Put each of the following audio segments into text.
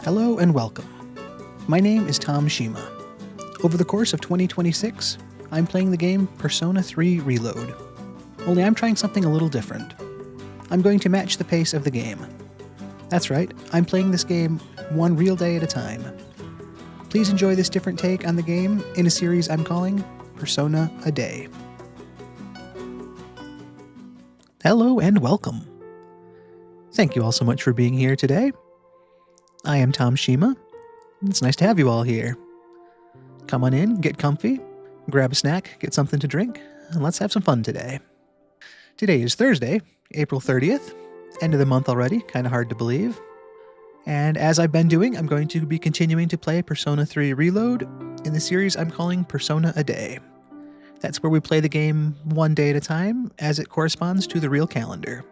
Hello and welcome. My name is Tom Shima. Over the course of 2026, I'm playing the game Persona 3 Reload. Only I'm trying something a little different. I'm going to match the pace of the game. That's right, I'm playing this game one real day at a time. Please enjoy this different take on the game in a series I'm calling Persona a Day. Hello and welcome. Thank you all so much for being here today. I am Tom Shima. It's nice to have you all here. Come on in, get comfy, grab a snack, get something to drink, and let's have some fun today. Today is Thursday, April 30th, end of the month already, kind of hard to believe. And as I've been doing, I'm going to be continuing to play Persona 3 Reload in the series I'm calling Persona a Day. That's where we play the game one day at a time as it corresponds to the real calendar.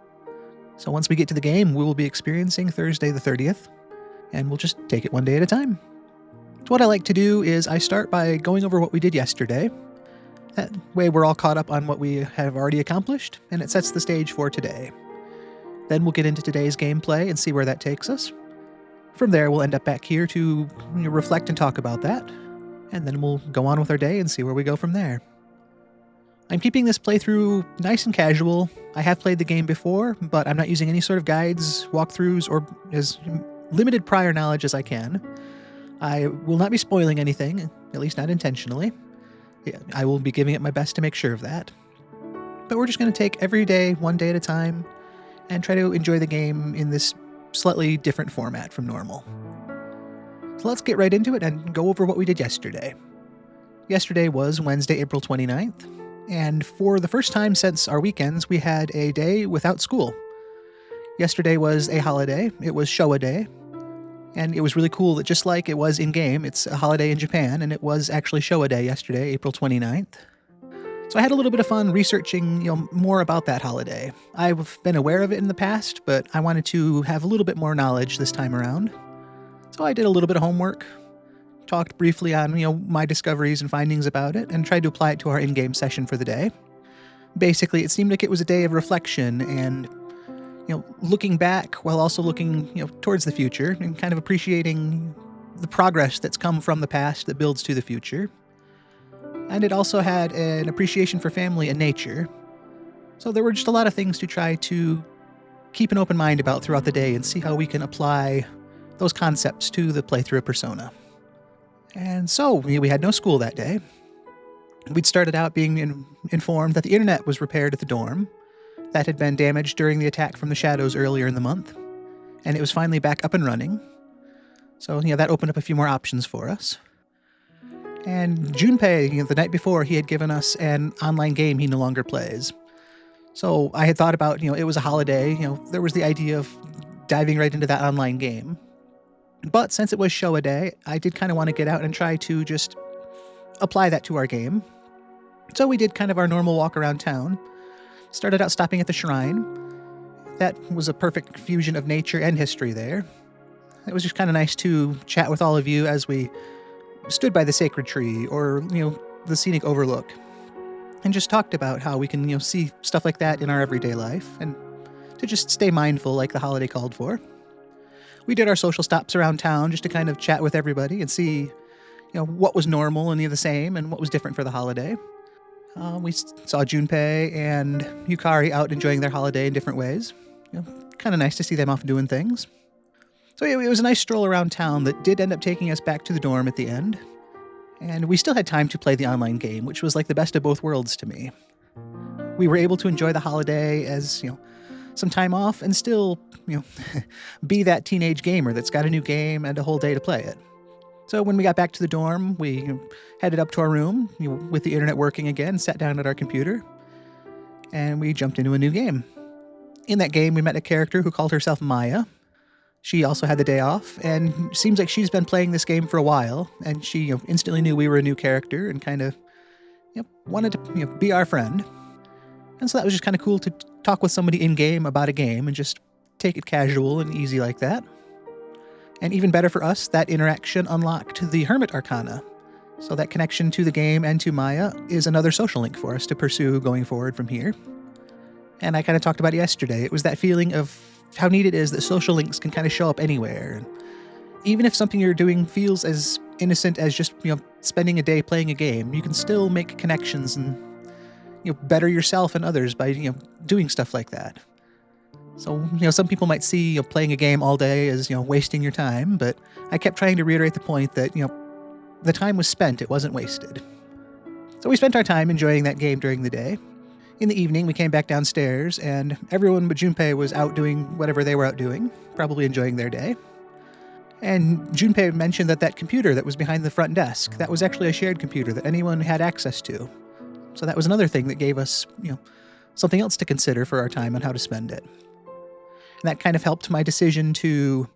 So once we get to the game, we will be experiencing Thursday the 30th, and we'll just take it one day at a time. So what I like to do is I start by going over what we did yesterday. That way we're all caught up on what we have already accomplished, and it sets the stage for today. Then we'll get into today's gameplay and see where that takes us. From there, we'll end up back here to reflect and talk about that, and then we'll go on with our day and see where we go from there. I'm keeping this playthrough nice and casual. I have played the game before, but I'm not using any sort of guides, walkthroughs, or as limited prior knowledge as I can. I will not be spoiling anything, at least not intentionally. I will be giving it my best to make sure of that. But we're just going to take every day, one day at a time, and try to enjoy the game in this slightly different format from normal. So let's get right into it and go over what we did yesterday. Yesterday was Wednesday, April 29th, and for the first time since our weekends, we had a day without school. Yesterday was a holiday. It was Showa Day. And it was really cool that just like it was in-game, it's a holiday in Japan, and it was actually Showa Day yesterday, April 29th. So I had a little bit of fun researching, more about that holiday. I've been aware of it in the past, but I wanted to have a little bit more knowledge this time around. So I did a little bit of homework, talked briefly on, my discoveries and findings about it, and tried to apply it to our in-game session for the day. Basically, it seemed like it was a day of reflection and looking back while also looking, towards the future and kind of appreciating the progress that's come from the past that builds to the future. And it also had an appreciation for family and nature. So there were just a lot of things to try to keep an open mind about throughout the day and see how we can apply those concepts to the playthrough of Persona. And so we had no school that day. We'd started out being informed that the internet was repaired at the dorm. That had been damaged during the attack from the shadows earlier in the month, and it was finally back up and running. So, that opened up a few more options for us. And Junpei, the night before, he had given us an online game he no longer plays. So I had thought about, it was a holiday, there was the idea of diving right into that online game. But since it was Showa Day, I did kind of want to get out and try to just apply that to our game. So we did kind of our normal walk around town. Started out stopping at the shrine. That was a perfect fusion of nature and history there. It was just kind of nice to chat with all of you as we stood by the sacred tree or, the scenic overlook and just talked about how we can, see stuff like that in our everyday life and to just stay mindful like the holiday called for. We did our social stops around town just to kind of chat with everybody and see, what was normal and the same and what was different for the holiday. We saw Junpei and Yukari out enjoying their holiday in different ways. Kind of nice to see them off doing things. So it was a nice stroll around town that did end up taking us back to the dorm at the end. And we still had time to play the online game, which was like the best of both worlds to me. We were able to enjoy the holiday as, some time off and still, be that teenage gamer that's got a new game and a whole day to play it. So when we got back to the dorm, we headed up to our room with the internet working again, sat down at our computer, and we jumped into a new game. In that game, we met a character who called herself Maya. She also had the day off, and seems like she's been playing this game for a while, and she instantly knew we were a new character and kind of wanted to be our friend. And so that was just kind of cool to talk with somebody in-game about a game and just take it casual and easy like that. And even better for us, that interaction unlocked the Hermit Arcana. So that connection to the game and to Maya is another social link for us to pursue going forward from here. And I kind of talked about it yesterday. It was that feeling of how neat it is that social links can kind of show up anywhere. even if something you're doing feels as innocent as just, spending a day playing a game, you can still make connections and, better yourself and others by, doing stuff like that. So, some people might see playing a game all day as, wasting your time, but I kept trying to reiterate the point that, the time was spent, it wasn't wasted. So we spent our time enjoying that game during the day. In the evening, we came back downstairs, and everyone but Junpei was out doing whatever they were out doing, probably enjoying their day. And Junpei mentioned that computer that was behind the front desk, that was actually a shared computer that anyone had access to. So that was another thing that gave us, something else to consider for our time on how to spend it. And that kind of helped my decision to,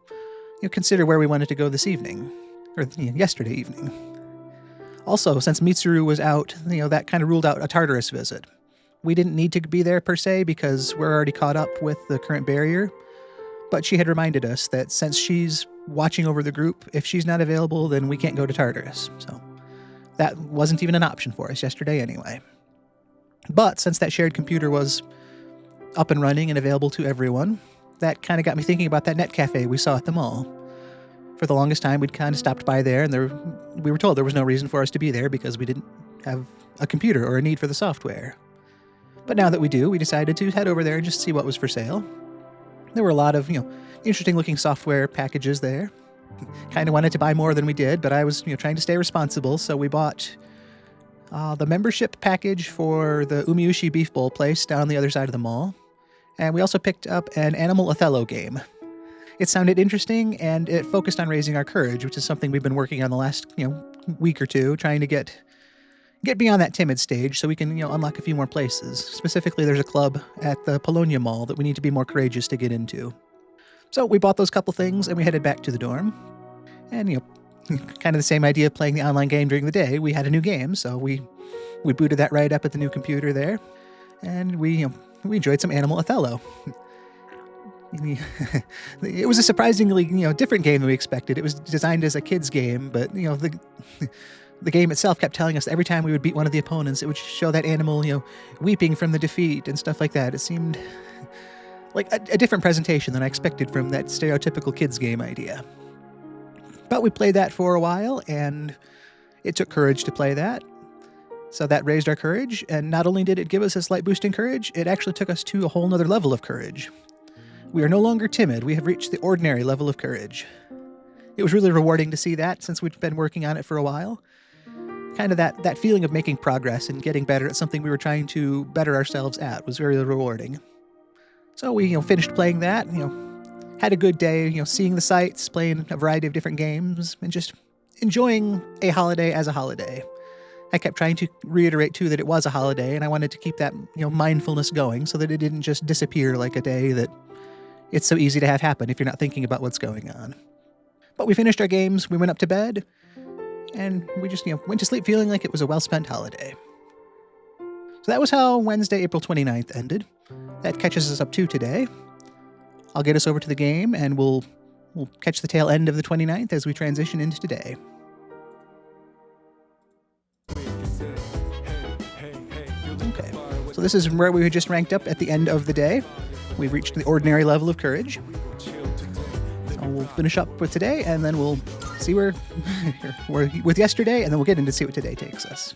consider where we wanted to go this evening, or yesterday evening. Also, since Mitsuru was out, that kind of ruled out a Tartarus visit. We didn't need to be there per se because we're already caught up with the current barrier, but she had reminded us that since she's watching over the group, if she's not available, then we can't go to Tartarus. So that wasn't even an option for us yesterday anyway. But since that shared computer was up and running and available to everyone, that kind of got me thinking about that net cafe we saw at the mall. For the longest time, we'd kind of stopped by there, and we were told there was no reason for us to be there because we didn't have a computer or a need for the software. But now that we do, we decided to head over there and just see what was for sale. There were a lot of, interesting-looking software packages there. Kind of wanted to buy more than we did, but I was, trying to stay responsible, so we bought the membership package for the Umiushi Beef Bowl place down on the other side of the mall. And we also picked up an Animal Othello game. It sounded interesting, and it focused on raising our courage, which is something we've been working on the last, week or two, trying to get beyond that timid stage so we can, unlock a few more places. Specifically, there's a club at the Polonia Mall that we need to be more courageous to get into. So we bought those couple things, and we headed back to the dorm. And, kind of the same idea of playing the online game during the day. We had a new game, so we booted that right up at the new computer there, and we enjoyed some Animal Othello. It was a surprisingly, different game than we expected. It was designed as a kid's game, but, the game itself kept telling us that every time we would beat one of the opponents, it would show that animal, weeping from the defeat and stuff like that. It seemed like a different presentation than I expected from that stereotypical kids game idea. But we played that for a while, and it took courage to play that. So that raised our courage, and not only did it give us a slight boost in courage, it actually took us to a whole nother level of courage. We are no longer timid. We have reached the ordinary level of courage. It was really rewarding to see that since we'd been working on it for a while. Kind of that feeling of making progress and getting better at something we were trying to better ourselves at was very rewarding. So we, finished playing that, had a good day, seeing the sights, playing a variety of different games, and just enjoying a holiday as a holiday. I kept trying to reiterate, too, that it was a holiday, and I wanted to keep that, mindfulness going so that it didn't just disappear like a day that it's so easy to have happen if you're not thinking about what's going on. But we finished our games, we went up to bed, and we just, went to sleep feeling like it was a well-spent holiday. So that was how Wednesday, April 29th ended. That catches us up to today. I'll get us over to the game, and we'll catch the tail end of the 29th as we transition into today. Okay, so this is where we just ranked up at the end of the day. We've reached the ordinary level of courage. So we'll finish up with today, and then we'll see where we're with yesterday, and then we'll get into see what today takes us.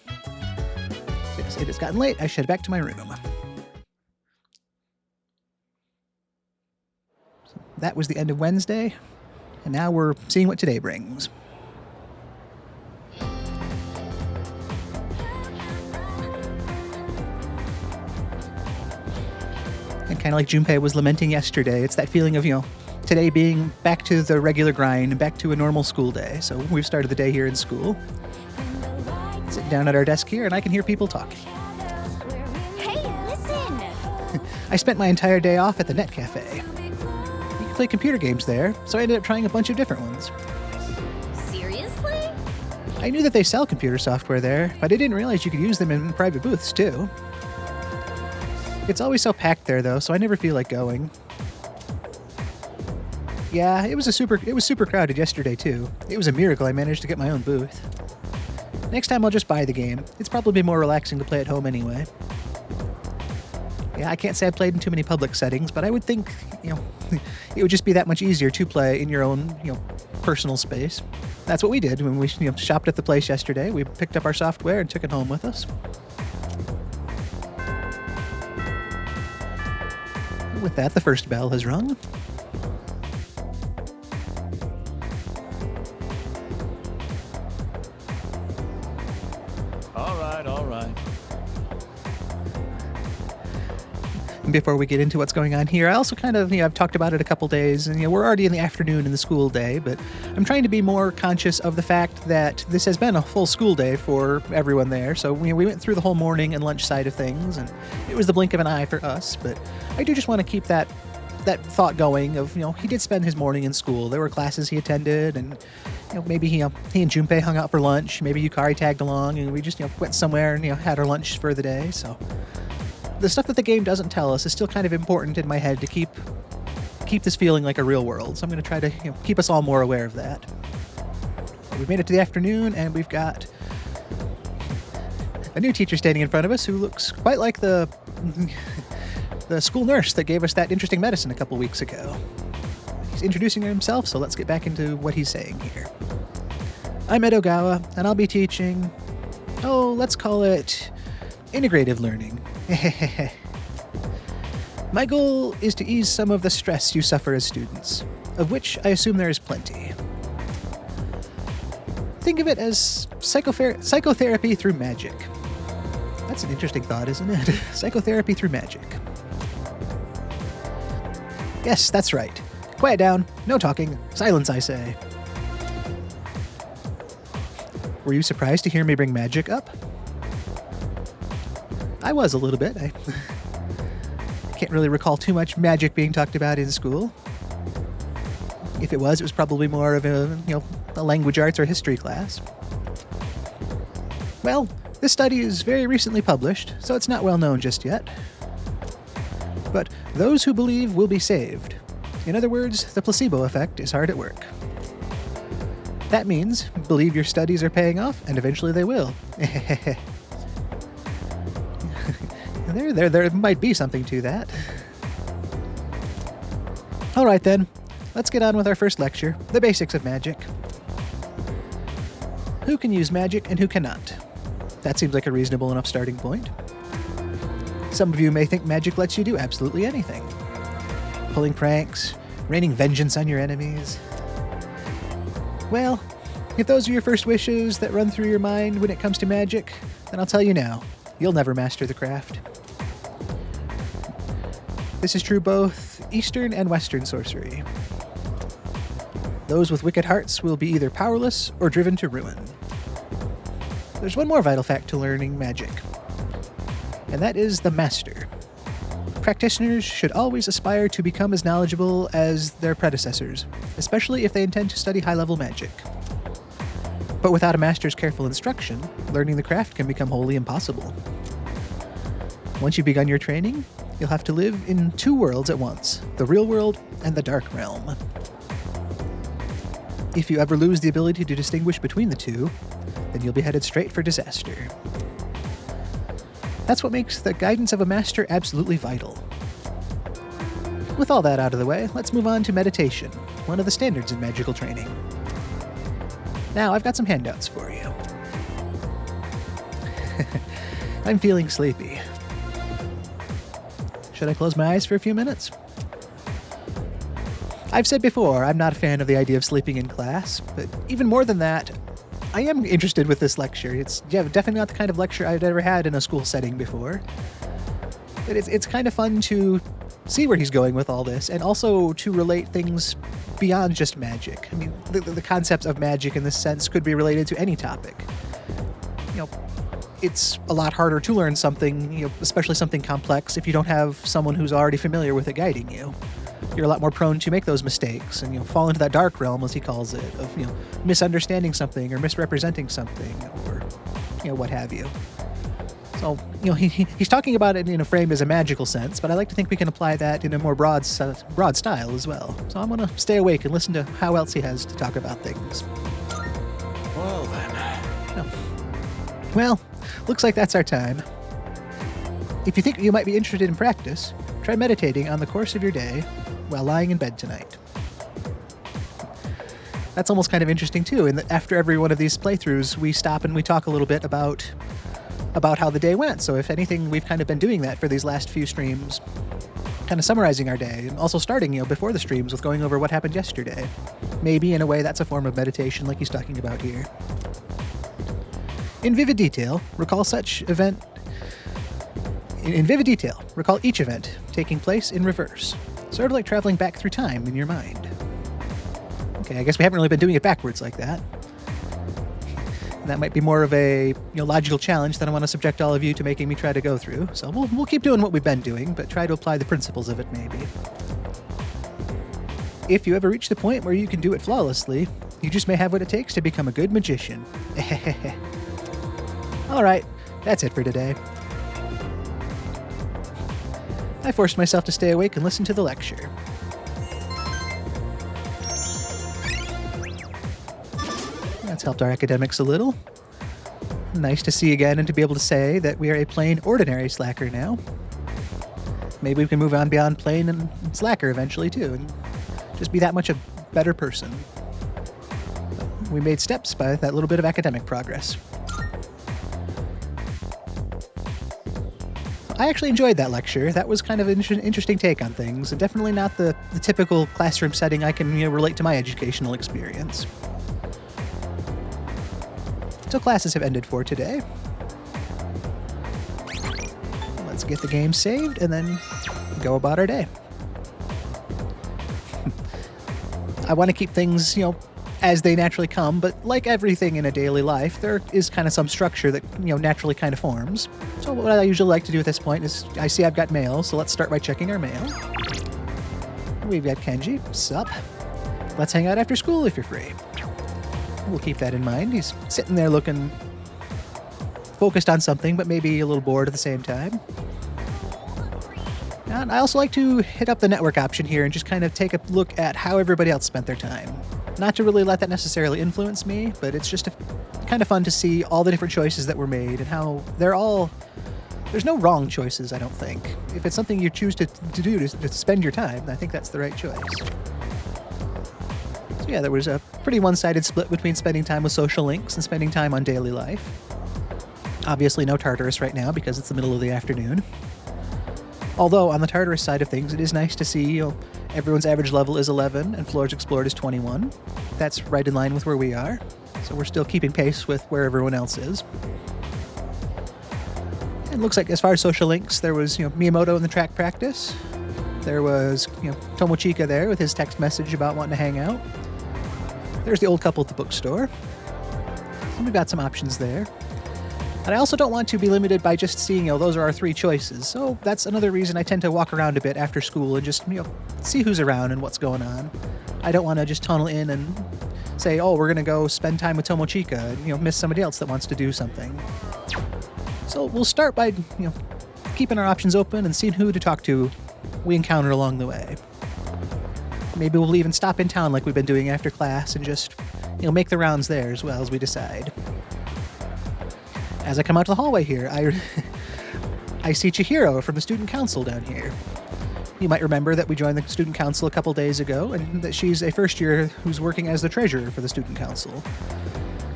It has gotten late. I should head back to my room. So that was the end of Wednesday, and now we're seeing what today brings. And kind of like Junpei was lamenting yesterday, it's that feeling of, today being back to the regular grind, back to a normal school day. So we've started the day here in school. Sitting down at our desk here, and I can hear people talking. Hey, listen! I spent my entire day off at the Net Cafe. You can play computer games there, so I ended up trying a bunch of different ones. Seriously? I knew that they sell computer software there, but I didn't realize you could use them in private booths, too. It's always so packed there, though, so I never feel like going. Yeah, it was super crowded yesterday, too. It was a miracle I managed to get my own booth. Next time I'll just buy the game. It's probably more relaxing to play at home anyway. Yeah, I can't say I played in too many public settings, but I would think, it would just be that much easier to play in your own, personal space. That's what we did when we, shopped at the place yesterday. We picked up our software and took it home with us. With that, the first bell has rung. All right. Before we get into what's going on here, I also kind of, I've talked about it a couple days, and we're already in the afternoon in the school day, but I'm trying to be more conscious of the fact that this has been a full school day for everyone there. So we went through the whole morning and lunch side of things, and it was the blink of an eye for us. But I do just want to keep that thought going of, he did spend his morning in school. There were classes he attended, and maybe he and Junpei hung out for lunch. Maybe Yukari tagged along, and we just went somewhere and had our lunch for the day. So the stuff that the game doesn't tell us is still kind of important in my head to keep this feeling like a real world. So I'm going to try to keep us all more aware of that. We've made it to the afternoon, and we've got a new teacher standing in front of us who looks quite like the school nurse that gave us that interesting medicine a couple weeks ago. He's introducing himself, so let's get back into what he's saying here. I'm Edogawa, and I'll be teaching, let's call it integrative learning. My goal is to ease some of the stress you suffer as students, of which I assume there is plenty. Think of it as psychotherapy through magic. That's an interesting thought, isn't it? Psychotherapy through magic. Yes, that's right. Quiet down. No talking. Silence, I say. Were you surprised to hear me bring magic up? I was a little bit. I can't really recall too much magic being talked about in school. If it was probably more of a language arts or history class. Well, this study is very recently published, so it's not well known just yet. But those who believe will be saved. In other words, the placebo effect is hard at work. That means believe your studies are paying off, and eventually they will. There might be something to that. All right then, let's get on with our first lecture, the basics of magic. Who can use magic and who cannot? That seems like a reasonable enough starting point. Some of you may think magic lets you do absolutely anything. Pulling pranks, raining vengeance on your enemies. Well, if those are your first wishes that run through your mind when it comes to magic, then I'll tell you now, you'll never master the craft. This is true both Eastern and Western sorcery. Those with wicked hearts will be either powerless or driven to ruin. There's one more vital fact to learning magic, and that is the master. Practitioners should always aspire to become as knowledgeable as their predecessors, especially if they intend to study high-level magic. But without a master's careful instruction, learning the craft can become wholly impossible. Once you've begun your training, you'll have to live in two worlds at once, the real world and the dark realm. If you ever lose the ability to distinguish between the two, then you'll be headed straight for disaster. That's what makes the guidance of a master absolutely vital. With all that out of the way, let's move on to meditation, one of the standards in magical training. Now, I've got some handouts for you. I'm feeling sleepy. Should I close my eyes for a few minutes? I've said before, I'm not a fan of the idea of sleeping in class, but even more than that, I am interested with this lecture. It's definitely not the kind of lecture I've ever had in a school setting before. But it's kind of fun to see where he's going with all this, and also to relate things beyond just magic. I mean, the concepts of magic in this sense could be related to any topic. It's a lot harder to learn something, especially something complex, if you don't have someone who's already familiar with it guiding you. You're a lot more prone to make those mistakes and fall into that dark realm, as he calls it, of misunderstanding something or misrepresenting something, or what have you. So he's talking about it in a frame as a magical sense, but I like to think we can apply that in a more broad style as well. So I'm going to stay awake and listen to how else he has to talk about things. Well then. Well, looks like that's our time. If you think you might be interested in practice, try meditating on the course of your day while lying in bed tonight. That's almost kind of interesting too, in that after every one of these playthroughs, we stop and we talk a little bit about how the day went. So if anything, we've kind of been doing that for these last few streams, kind of summarizing our day, and also starting, before the streams with going over what happened yesterday. Maybe in a way that's a form of meditation like he's talking about here. In vivid detail, recall each event taking place in reverse, sort of like traveling back through time in your mind. Okay, I guess we haven't really been doing it backwards like that. That might be more of a logical challenge that I want to subject all of you to making me try to go through. So we'll keep doing what we've been doing, but try to apply the principles of it maybe. If you ever reach the point where you can do it flawlessly, you just may have what it takes to become a good magician. Alright, that's it for today. I forced myself to stay awake and listen to the lecture. That's helped our academics a little. Nice to see again and to be able to say that we are a plain ordinary slacker now. Maybe we can move on beyond plain and slacker eventually too, and just be that much a better person. We made steps by that little bit of academic progress. I actually enjoyed that lecture. That was kind of an interesting take on things, and definitely not the typical classroom setting I can relate to my educational experience. So classes have ended for today. Let's get the game saved and then go about our day. I want to keep things, as they naturally come, but like everything in a daily life, there is kind of some structure that, naturally kind of forms. So what I usually like to do at this point is, I see I've got mail, so let's start by checking our mail. We've got Kenji, sup? Let's hang out after school if you're free. We'll keep that in mind. He's sitting there looking focused on something, but maybe a little bored at the same time. And I also like to hit up the network option here and just kind of take a look at how everybody else spent their time. Not to really let that necessarily influence me, but it's just kind of fun to see all the different choices that were made and how there's no wrong choices, I don't think. If it's something you choose to do to spend your time, I think that's the right choice. So yeah, there was a pretty one-sided split between spending time with social links and spending time on daily life. Obviously no Tartarus right now because it's the middle of the afternoon. Although on the Tartarus side of things, it is nice to see everyone's average level is 11 and floors explored is 21. That's right in line with where we are. So we're still keeping pace with where everyone else is. It looks like as far as social links, there was Miyamoto in the track practice. There was Tomochika there with his text message about wanting to hang out. There's the old couple at the bookstore. And we've got some options there. And I also don't want to be limited by just seeing, those are our three choices. So that's another reason I tend to walk around a bit after school and just, see who's around and what's going on. I don't want to just tunnel in and say, we're going to go spend time with Tomochika and, miss somebody else that wants to do something. So we'll start by, keeping our options open and seeing who to talk to we encounter along the way. Maybe we'll even stop in town like we've been doing after class and just, make the rounds there as well as we decide. As I come out to the hallway here, I see Chihiro from the student council down here. You might remember that we joined the student council a couple days ago, and that she's a first year who's working as the treasurer for the student council.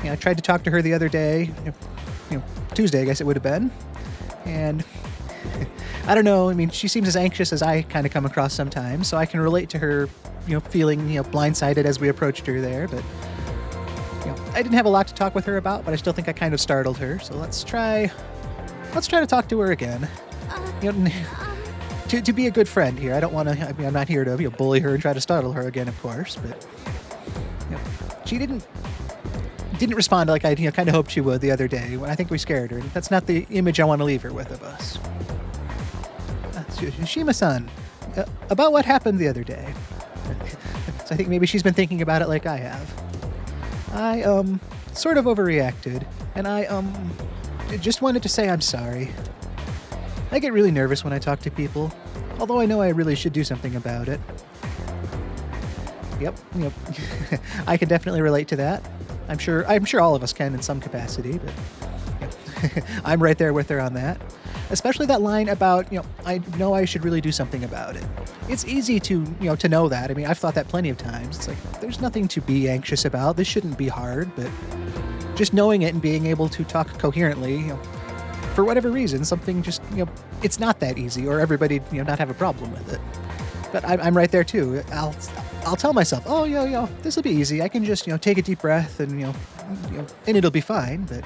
I tried to talk to her the other day, Tuesday I guess it would have been, and I don't know, she seems as anxious as I kind of come across sometimes, so I can relate to her, feeling, blindsided as we approached her there, but I didn't have a lot to talk with her about, but I still think I kind of startled her. So let's try to talk to her again. To be a good friend here. I don't want to. I'm not here to bully her and try to startle her again, of course. But she didn't respond like I kind of hoped she would the other day when I think we scared her. That's not the image I want to leave her with of us. Shima-san, about what happened the other day. So I think maybe she's been thinking about it like I have. I, sort of overreacted, and I, just wanted to say I'm sorry. I get really nervous when I talk to people, although I know I really should do something about it. Yep, I can definitely relate to that. I'm sure all of us can in some capacity, but I'm right there with her on that. Especially that line about, I know I should really do something about it. It's easy to, to know that. I mean, I've thought that plenty of times. It's like, there's nothing to be anxious about. This shouldn't be hard, but just knowing it and being able to talk coherently, for whatever reason, something just, it's not that easy, or everybody, not have a problem with it. But I'm right there too. I'll tell myself, oh, this will be easy. I can just, take a deep breath and, and it'll be fine. But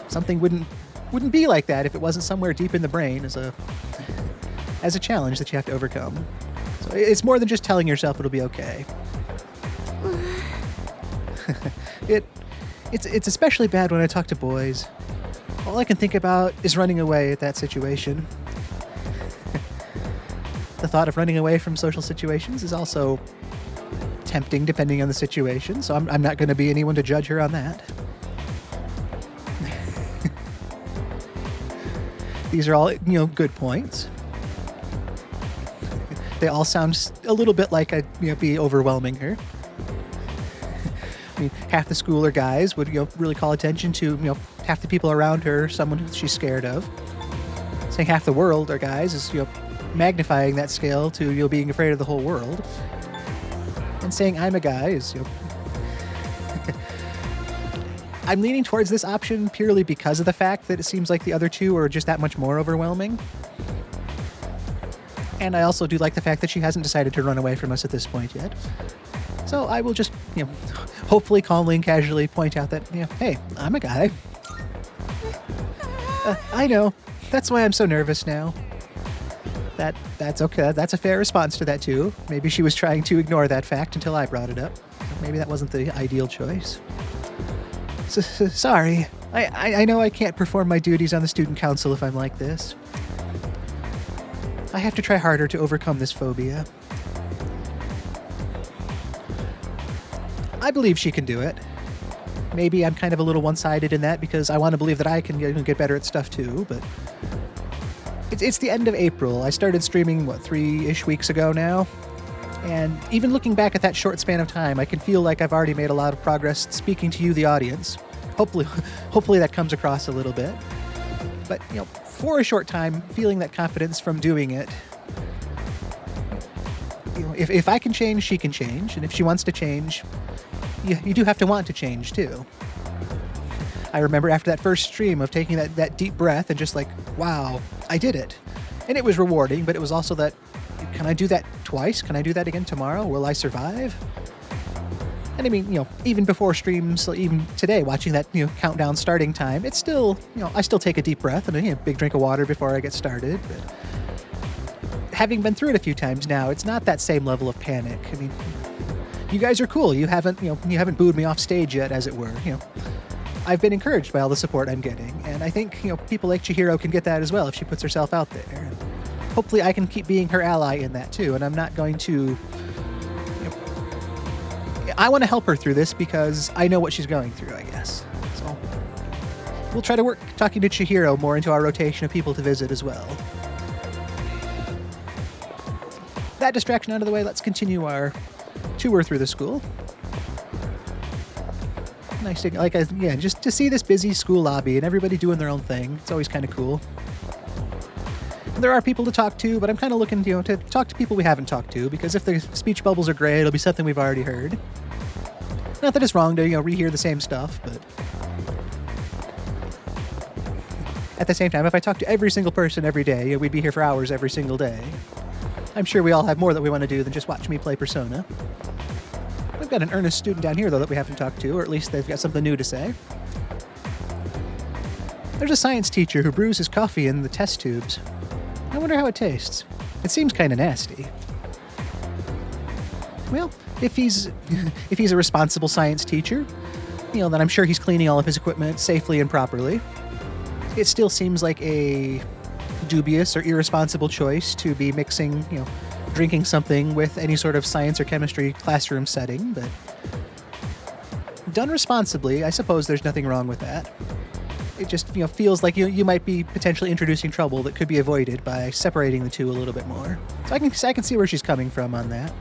something wouldn't be like that if it wasn't somewhere deep in the brain as a challenge that you have to overcome. So it's more than just telling yourself it'll be okay. It's especially bad when I talk to boys. All I can think about is running away at that situation. The thought of running away from social situations is also tempting depending on the situation, so I'm not going to be anyone to judge her on that. These are all, good points. They all sound a little bit like I'd be overwhelming her. I mean, half the school are guys would really call attention to half the people around her, someone who she's scared of. Saying half the world are guys is magnifying that scale to being afraid of the whole world. And saying I'm a guy is I'm leaning towards this option purely because of the fact that it seems like the other two are just that much more overwhelming. And I also do like the fact that she hasn't decided to run away from us at this point yet. So I will just, hopefully calmly and casually point out that, hey, I'm a guy. I know. That's why I'm so nervous now. That's okay. That's a fair response to that too. Maybe she was trying to ignore that fact until I brought it up. Maybe that wasn't the ideal choice. Sorry. I know I can't perform my duties on the student council if I'm like this. I have to try harder to overcome this phobia. I believe she can do it. Maybe I'm kind of a little one-sided in that because I want to believe that I can get better at stuff too, but it's the end of April. I started streaming, 3-ish weeks ago now? And even looking back at that short span of time, I can feel like I've already made a lot of progress speaking to you, the audience. Hopefully that comes across a little bit. But, for a short time, feeling that confidence from doing it, if I can change, she can change. And if she wants to change, you do have to want to change too. I remember after that first stream of taking that deep breath and just like, wow, I did it. And it was rewarding, but it was also that, can I do that twice? Can I do that again tomorrow? Will I survive? And I mean, even before streams, even today, watching that, countdown starting time, it's still, I still take a deep breath and a big drink of water before I get started. But having been through it a few times now, it's not that same level of panic. I mean, you guys are cool. You haven't booed me off stage yet, as it were. I've been encouraged by all the support I'm getting, and I think, people like Chihiro can get that as well if she puts herself out there. And hopefully I can keep being her ally in that too, and I'm not going to... I want to help her through this because I know what she's going through, I guess. So we'll try to work talking to Chihiro more into our rotation of people to visit as well. That distraction out of the way, let's continue our tour through the school. Nice to, just to see this busy school lobby and everybody doing their own thing. It's always kind of cool. And there are people to talk to, but I'm kind of looking, to talk to people we haven't talked to, because if the speech bubbles are great, it'll be something we've already heard. Not that it's wrong to, rehear the same stuff, but at the same time, if I talk to every single person every day, we'd be here for hours every single day. I'm sure we all have more that we want to do than just watch me play Persona. We've got an earnest student down here, though, that we haven't talked to, or at least they've got something new to say. There's a science teacher who brews his coffee in the test tubes. I wonder how it tastes. It seems kind of nasty. Well, if he's a responsible science teacher, then I'm sure he's cleaning all of his equipment safely and properly. It still seems like a dubious or irresponsible choice to be mixing, drinking something with any sort of science or chemistry classroom setting, but done responsibly, I suppose there's nothing wrong with that. It just, feels like you might be potentially introducing trouble that could be avoided by separating the two a little bit more. So I can see where she's coming from on that.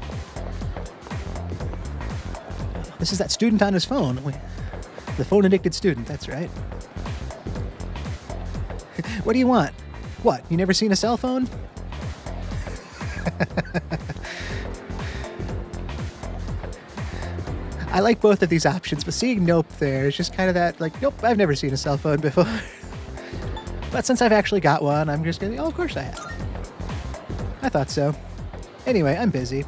This is that student on his phone. The phone-addicted student, that's right. What do you want? What, you never seen a cell phone? I like both of these options, but seeing nope there is just kind of that, like, nope, I've never seen a cell phone before. But since I've actually got one, I'm just gonna, oh, of course I have. I thought so. Anyway, I'm busy.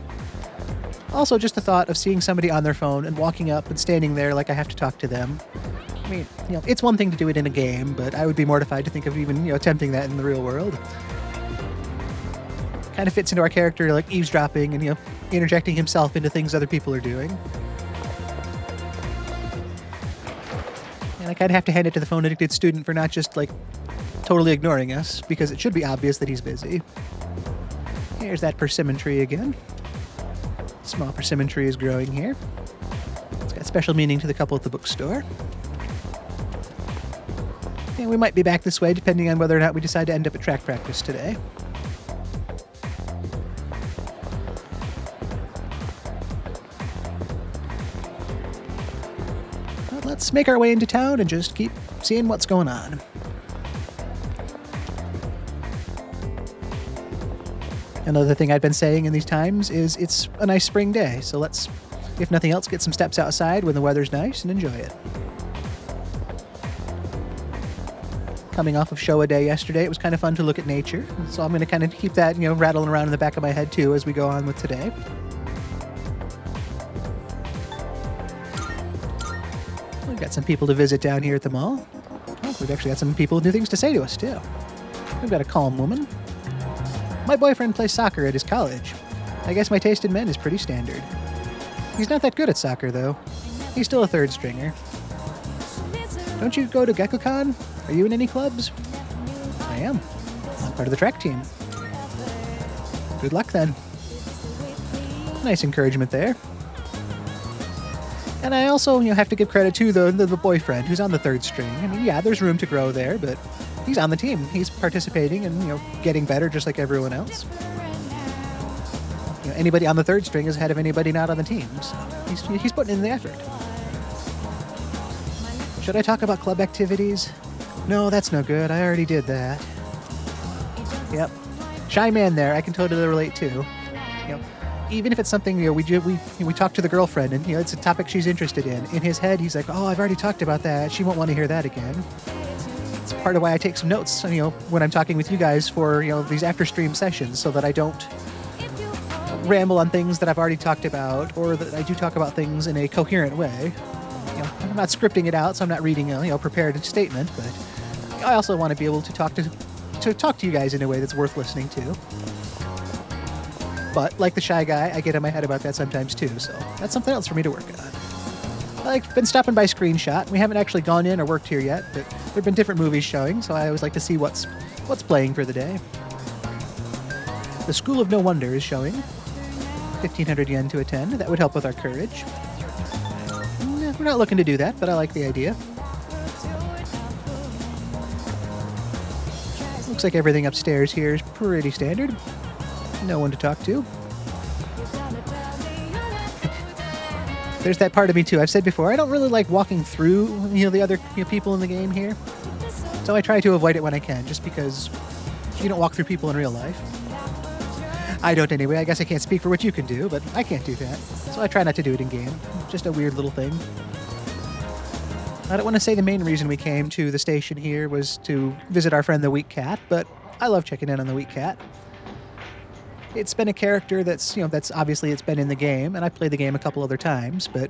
Also, just the thought of seeing somebody on their phone and walking up and standing there like I have to talk to them. I mean, it's one thing to do it in a game, but I would be mortified to think of even, attempting that in the real world. Kind of fits into our character, like eavesdropping and, interjecting himself into things other people are doing. And I kind of have to hand it to the phone-addicted student for not just, like, totally ignoring us, because it should be obvious that he's busy. Here's that persimmon tree again. Small persimmon tree is growing here. It's got special meaning to the couple at the bookstore. And we might be back this way depending on whether or not we decide to end up at track practice today. But let's make our way into town and just keep seeing what's going on. Another thing I've been saying in these times is it's a nice spring day, so let's, if nothing else, get some steps outside when the weather's nice and enjoy it. Coming off of Showa Day yesterday, it was kind of fun to look at nature, so I'm going to kind of keep that, rattling around in the back of my head too as we go on with today. We've got some people to visit down here at the mall. Oh, we've actually got some people with new things to say to us too. We've got a calm woman. My boyfriend plays soccer at his college. I guess my taste in men is pretty standard. He's not that good at soccer, though. He's still a third stringer. Don't you go to GeckoCon? Are you in any clubs? I am. I'm part of the track team. Good luck, then. Nice encouragement there. And I also, have to give credit to the boyfriend who's on the third string. I mean, yeah, there's room to grow there, but he's on the team. He's participating and, getting better just like everyone else. Anybody on the third string is ahead of anybody not on the team. So he's putting in the effort. Should I talk about club activities? No, that's no good. I already did that. Yep. Shy man there. I can totally relate to. Even if it's something, we talk to the girlfriend and, it's a topic she's interested in. In his head, he's like, oh, I've already talked about that. She won't want to hear that again. It's part of why I take some notes, when I'm talking with you guys for, these after-stream sessions so that I don't ramble on things that I've already talked about, or that I do talk about things in a coherent way. I'm not scripting it out, so I'm not reading a prepared statement, but I also want to be able to talk to you guys in a way that's worth listening to. But like the shy guy, I get in my head about that sometimes too, so that's something else for me to work on. I've been stopping by Screenshot. We haven't actually gone in or worked here yet, but there have been different movies showing, so I always like to see what's playing for the day. The School of No Wonder is showing. 1,500 yen to attend. That would help with our courage. We're not looking to do that, but I like the idea. Looks like everything upstairs here is pretty standard. No one to talk to. There's that part of me too. I've said before, I don't really like walking through, the other people in the game here. So I try to avoid it when I can, just because you don't walk through people in real life. I don't anyway. I guess I can't speak for what you can do, but I can't do that. So I try not to do it in game. Just a weird little thing. I don't want to say the main reason we came to the station here was to visit our friend the Weak Cat, but I love checking in on the Weak Cat. It's been a character that's obviously it's been in the game, and I've played the game a couple other times, but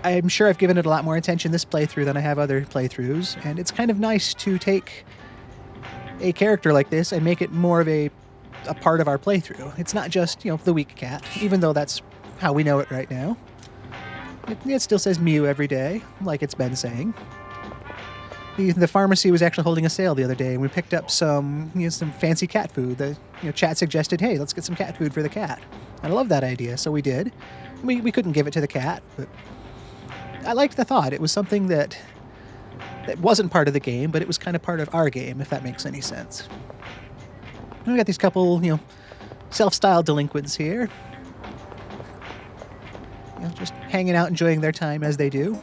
I'm sure I've given it a lot more attention this playthrough than I have other playthroughs, and it's kind of nice to take a character like this and make it more of a part of our playthrough. It's not just, the Weak Cat, even though that's how we know it right now. It still says Mew every day, like it's been saying. The pharmacy was actually holding a sale the other day, and we picked up some fancy cat food. The chat suggested, hey, let's get some cat food for the cat. And I love that idea, so we did. We couldn't give it to the cat, but I liked the thought. It was something that wasn't part of the game, but it was kind of part of our game, if that makes any sense. And we got these couple, self-styled delinquents here. Just hanging out, enjoying their time as they do.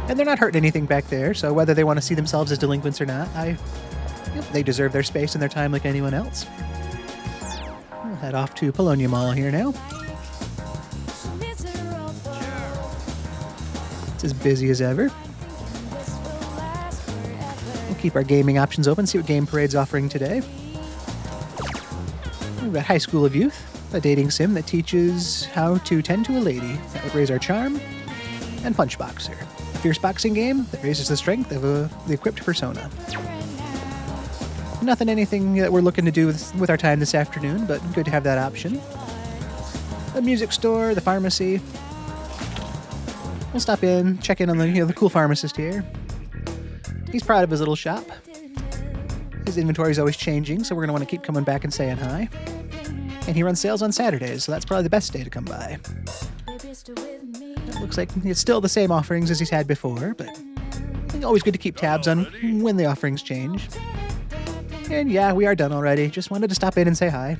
And they're not hurting anything back there, so whether they want to see themselves as delinquents or not, they deserve their space and their time like anyone else. We'll head off to Polonia Mall here now. It's as busy as ever. We'll keep our gaming options open, see what Game Parade's offering today. We've got High School of Youth, a dating sim that teaches how to tend to a lady. That would raise our charm. And Punch Boxer, a fierce boxing game that raises the strength of the equipped persona. Anything that we're looking to do with our time this afternoon, but good to have that option. The music store, the pharmacy. We'll stop in, check in on the cool pharmacist here. He's proud of his little shop. His inventory is always changing, so we're going to want to keep coming back and saying hi. And he runs sales on Saturdays, so that's probably the best day to come by. It looks like it's still the same offerings as he's had before, but always good to keep tabs on when the offerings change. And yeah, we are done already. Just wanted to stop in and say hi.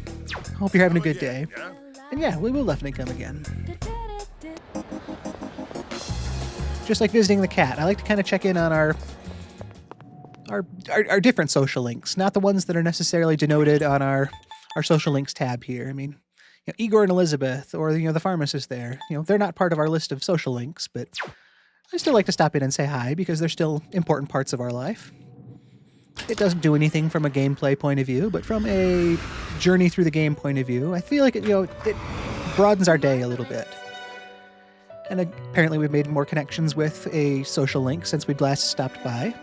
Hope you're having a good day. And yeah, we will definitely come again. Just like visiting the cat, I like to kind of check in on our different social links, not the ones that are necessarily denoted on our social links tab here. I mean, Igor and Elizabeth, or the pharmacist there, they're not part of our list of social links, but I still like to stop in and say hi because they're still important parts of our life. It doesn't do anything from a gameplay point of view, but from a journey through the game point of view, I feel like it broadens our day a little bit. And apparently we've made more connections with a social link since we'd last stopped by.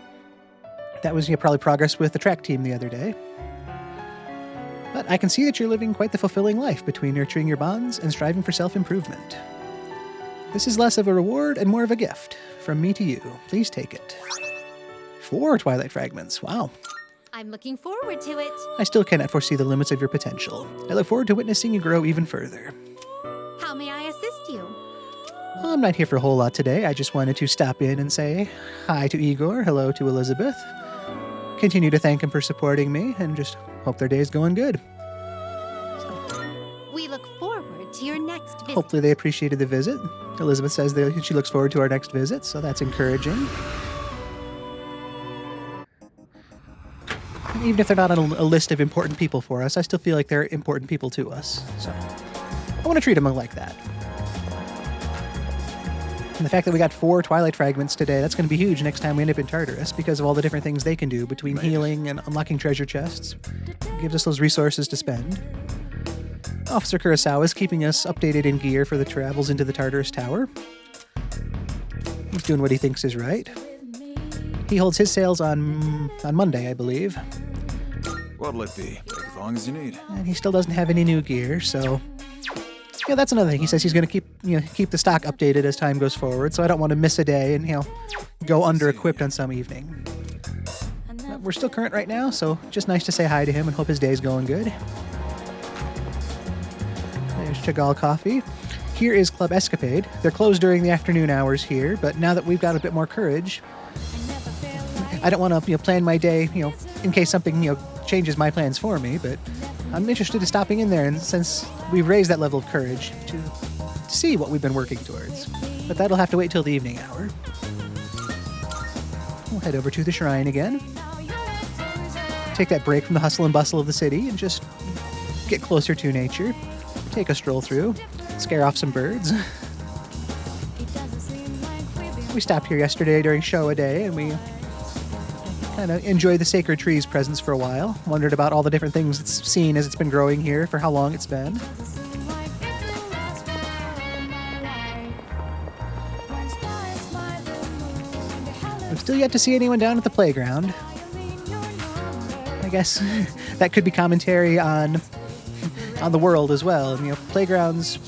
That was probably progress with the track team the other day. But I can see that you're living quite the fulfilling life between nurturing your bonds and striving for self-improvement. This is less of a reward and more of a gift. From me to you. Please take it. 4 Twilight Fragments. Wow. I'm looking forward to it. I still cannot foresee the limits of your potential. I look forward to witnessing you grow even further. How may I assist you? Well, I'm not here for a whole lot today. I just wanted to stop in and say hi to Igor, hello to Elizabeth. Continue to thank him for supporting me, and just hope their day's going good. We look forward to your next visit. Hopefully they appreciated the visit. Elizabeth says that she looks forward to our next visit, so that's encouraging. Even if they're not on a list of important people for us, I still feel like they're important people to us. So I want to treat them like that. And the fact that we got 4 Twilight Fragments today, that's going to be huge next time we end up in Tartarus because of all the different things they can do between healing and unlocking treasure chests. It gives us those resources to spend. Officer Kurosawa is keeping us updated in gear for the travels into the Tartarus Tower. He's doing what he thinks is right. He holds his sales on Monday, I believe. What'll it be? Take as long as you need. And he still doesn't have any new gear, so that's another thing. He says he's going to keep the stock updated as time goes forward, so I don't want to miss a day and go under-equipped on some evening. But we're still current right now, so just nice to say hi to him and hope his day's going good. There's Chagall Coffee. Here is Club Escapade. They're closed during the afternoon hours here, but now that we've got a bit more courage, I don't want to plan my day, in case something changes my plans for me, but I'm interested in stopping in there, and since we've raised that level of courage to see what we've been working towards. But that'll have to wait till the evening hour. We'll head over to the shrine again. Take that break from the hustle and bustle of the city and just get closer to nature. Take a stroll through, scare off some birds. We stopped here yesterday during Showa Day, and we kind of enjoyed the sacred trees presence for a while. Wondered about all the different things it's seen as it's been growing here, for how long it's been. I've still yet to see anyone down at the playground. I guess that could be commentary on the world as well. Playgrounds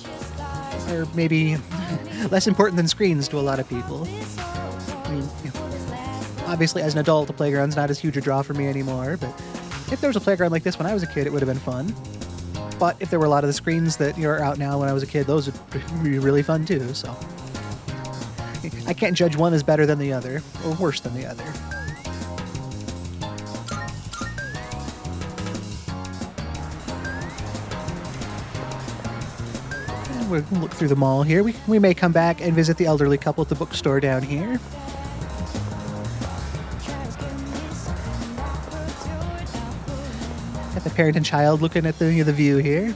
are maybe less important than screens to a lot of people. I mean, obviously, as an adult, the playground's not as huge a draw for me anymore, but if there was a playground like this when I was a kid, it would have been fun. But if there were a lot of the screens that are out now when I was a kid, those would be really fun too, so I can't judge one as better than the other, or worse than the other. And we'll look through the mall here. We may come back and visit the elderly couple at the bookstore down here. The parent and child looking at the view here.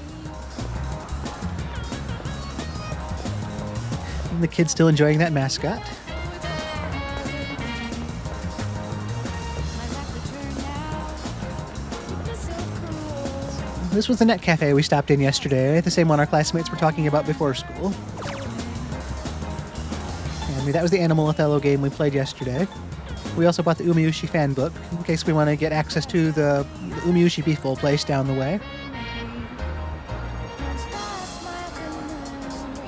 And the kid's still enjoying that mascot. This was the net cafe we stopped in yesterday, the same one our classmates were talking about before school. And that was the Animal Othello game we played yesterday. We also bought the Umiushi fan book, in case we want to get access to the Umiushi Beef Bowl place down the way.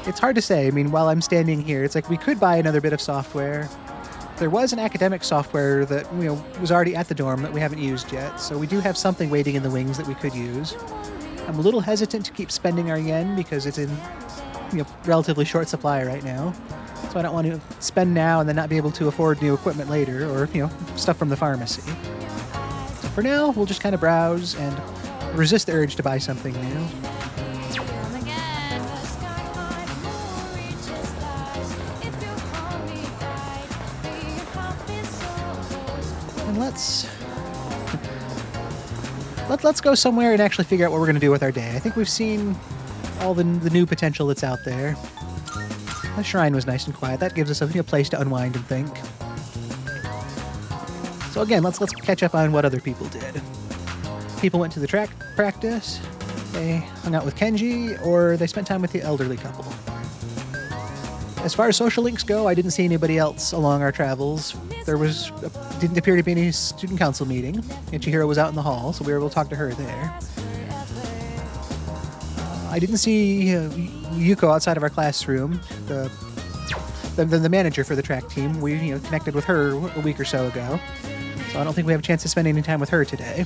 It's hard to say. I mean, while I'm standing here, it's like we could buy another bit of software. There was an academic software that was already at the dorm that we haven't used yet, so we do have something waiting in the wings that we could use. I'm a little hesitant to keep spending our yen because it's in relatively short supply right now. So I don't want to spend now and then not be able to afford new equipment later, or stuff from the pharmacy. So for now, we'll just kind of browse and resist the urge to buy something new. And let's go somewhere and actually figure out what we're going to do with our day. I think we've seen all the new potential that's out there. The shrine was nice and quiet. That gives us a place to unwind and think. So again, let's catch up on what other people did. People went to the track practice, they hung out with Kenji, or they spent time with the elderly couple. As far as social links go, I didn't see anybody else along our travels. Didn't appear to be any student council meeting. And Chihiro was out in the hall, so we were able to talk to her there. I didn't see Yuko outside of our classroom, the manager for the track team. We connected with her a week or so ago, so I don't think we have a chance to spend any time with her today.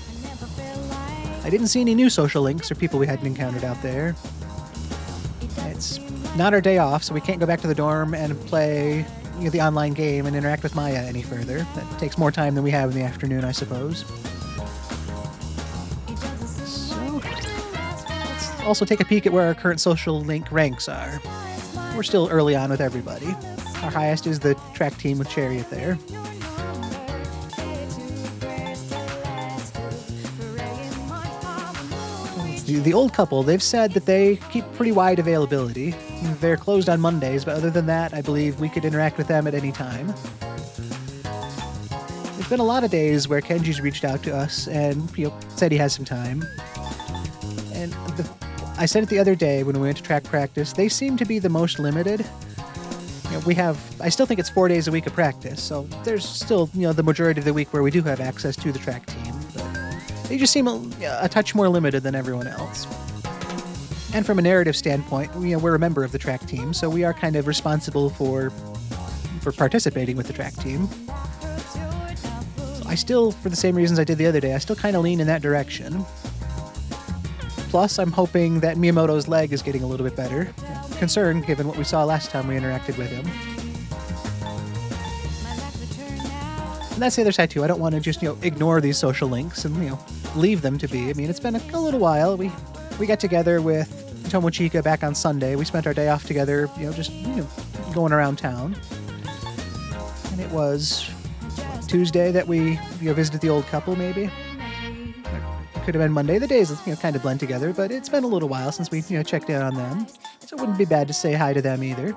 I didn't see any new social links or people we hadn't encountered out there. It's not our day off, so we can't go back to the dorm and play the online game and interact with Maya any further. That takes more time than we have in the afternoon, I suppose. So, let's also take a peek at where our current social link ranks are. We're still early on with everybody. Our highest is the track team with Chariot there. The old couple, they've said that they keep pretty wide availability. They're closed on Mondays, but other than that, I believe we could interact with them at any time. There's been a lot of days where Kenji's reached out to us and said he has some time. And I said it the other day when we went to track practice, they seem to be the most limited. I still think it's 4 days a week of practice, so there's still the majority of the week where we do have access to the track team. They just seem a touch more limited than everyone else. And from a narrative standpoint, we're a member of the track team, so we are kind of responsible for participating with the track team. So I still, for the same reasons I did the other day, I still kind of lean in that direction. Plus, I'm hoping that Miyamoto's leg is getting a little bit better. Concerned, given what we saw last time we interacted with him. And that's the other side too. I don't want to just ignore these social links and leave them to be. I mean, it's been a little while. We got together with Tomochika back on Sunday. We spent our day off together, just going around town. And it was Tuesday that we visited the old couple. Maybe it could have been Monday. The days kind of blend together, but it's been a little while since we checked in on them, so it wouldn't be bad to say hi to them either.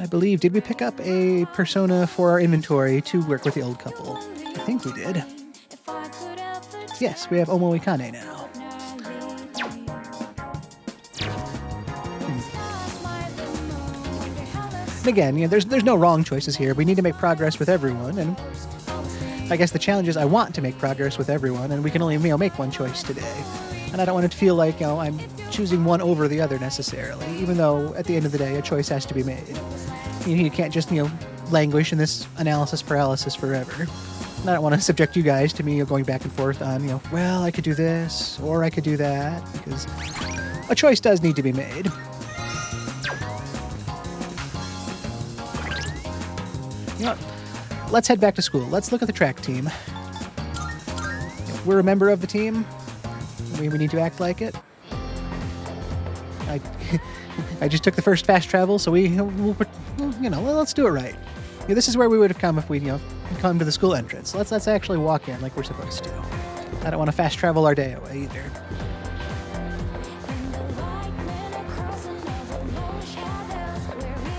I believe, did we pick up a persona for our inventory to work with the old couple? I think we did. Yes, we have Omo Ikane now. And again, there's no wrong choices here. We need to make progress with everyone, and I guess the challenge is I want to make progress with everyone, and we can only make one choice today. And I don't want it to feel like I'm choosing one over the other necessarily, even though at the end of the day a choice has to be made. You can't just languish in this analysis paralysis forever. And I don't want to subject you guys to me going back and forth on well, I could do this or I could do that, because a choice does need to be made. Let's head back to school. Let's look at the track team. We're a member of the team. We need to act like it. I just took the first fast travel, so let's do it right. This is where we would have come if we come to the school entrance. Let's actually walk in like we're supposed to. I don't want to fast travel our day away either.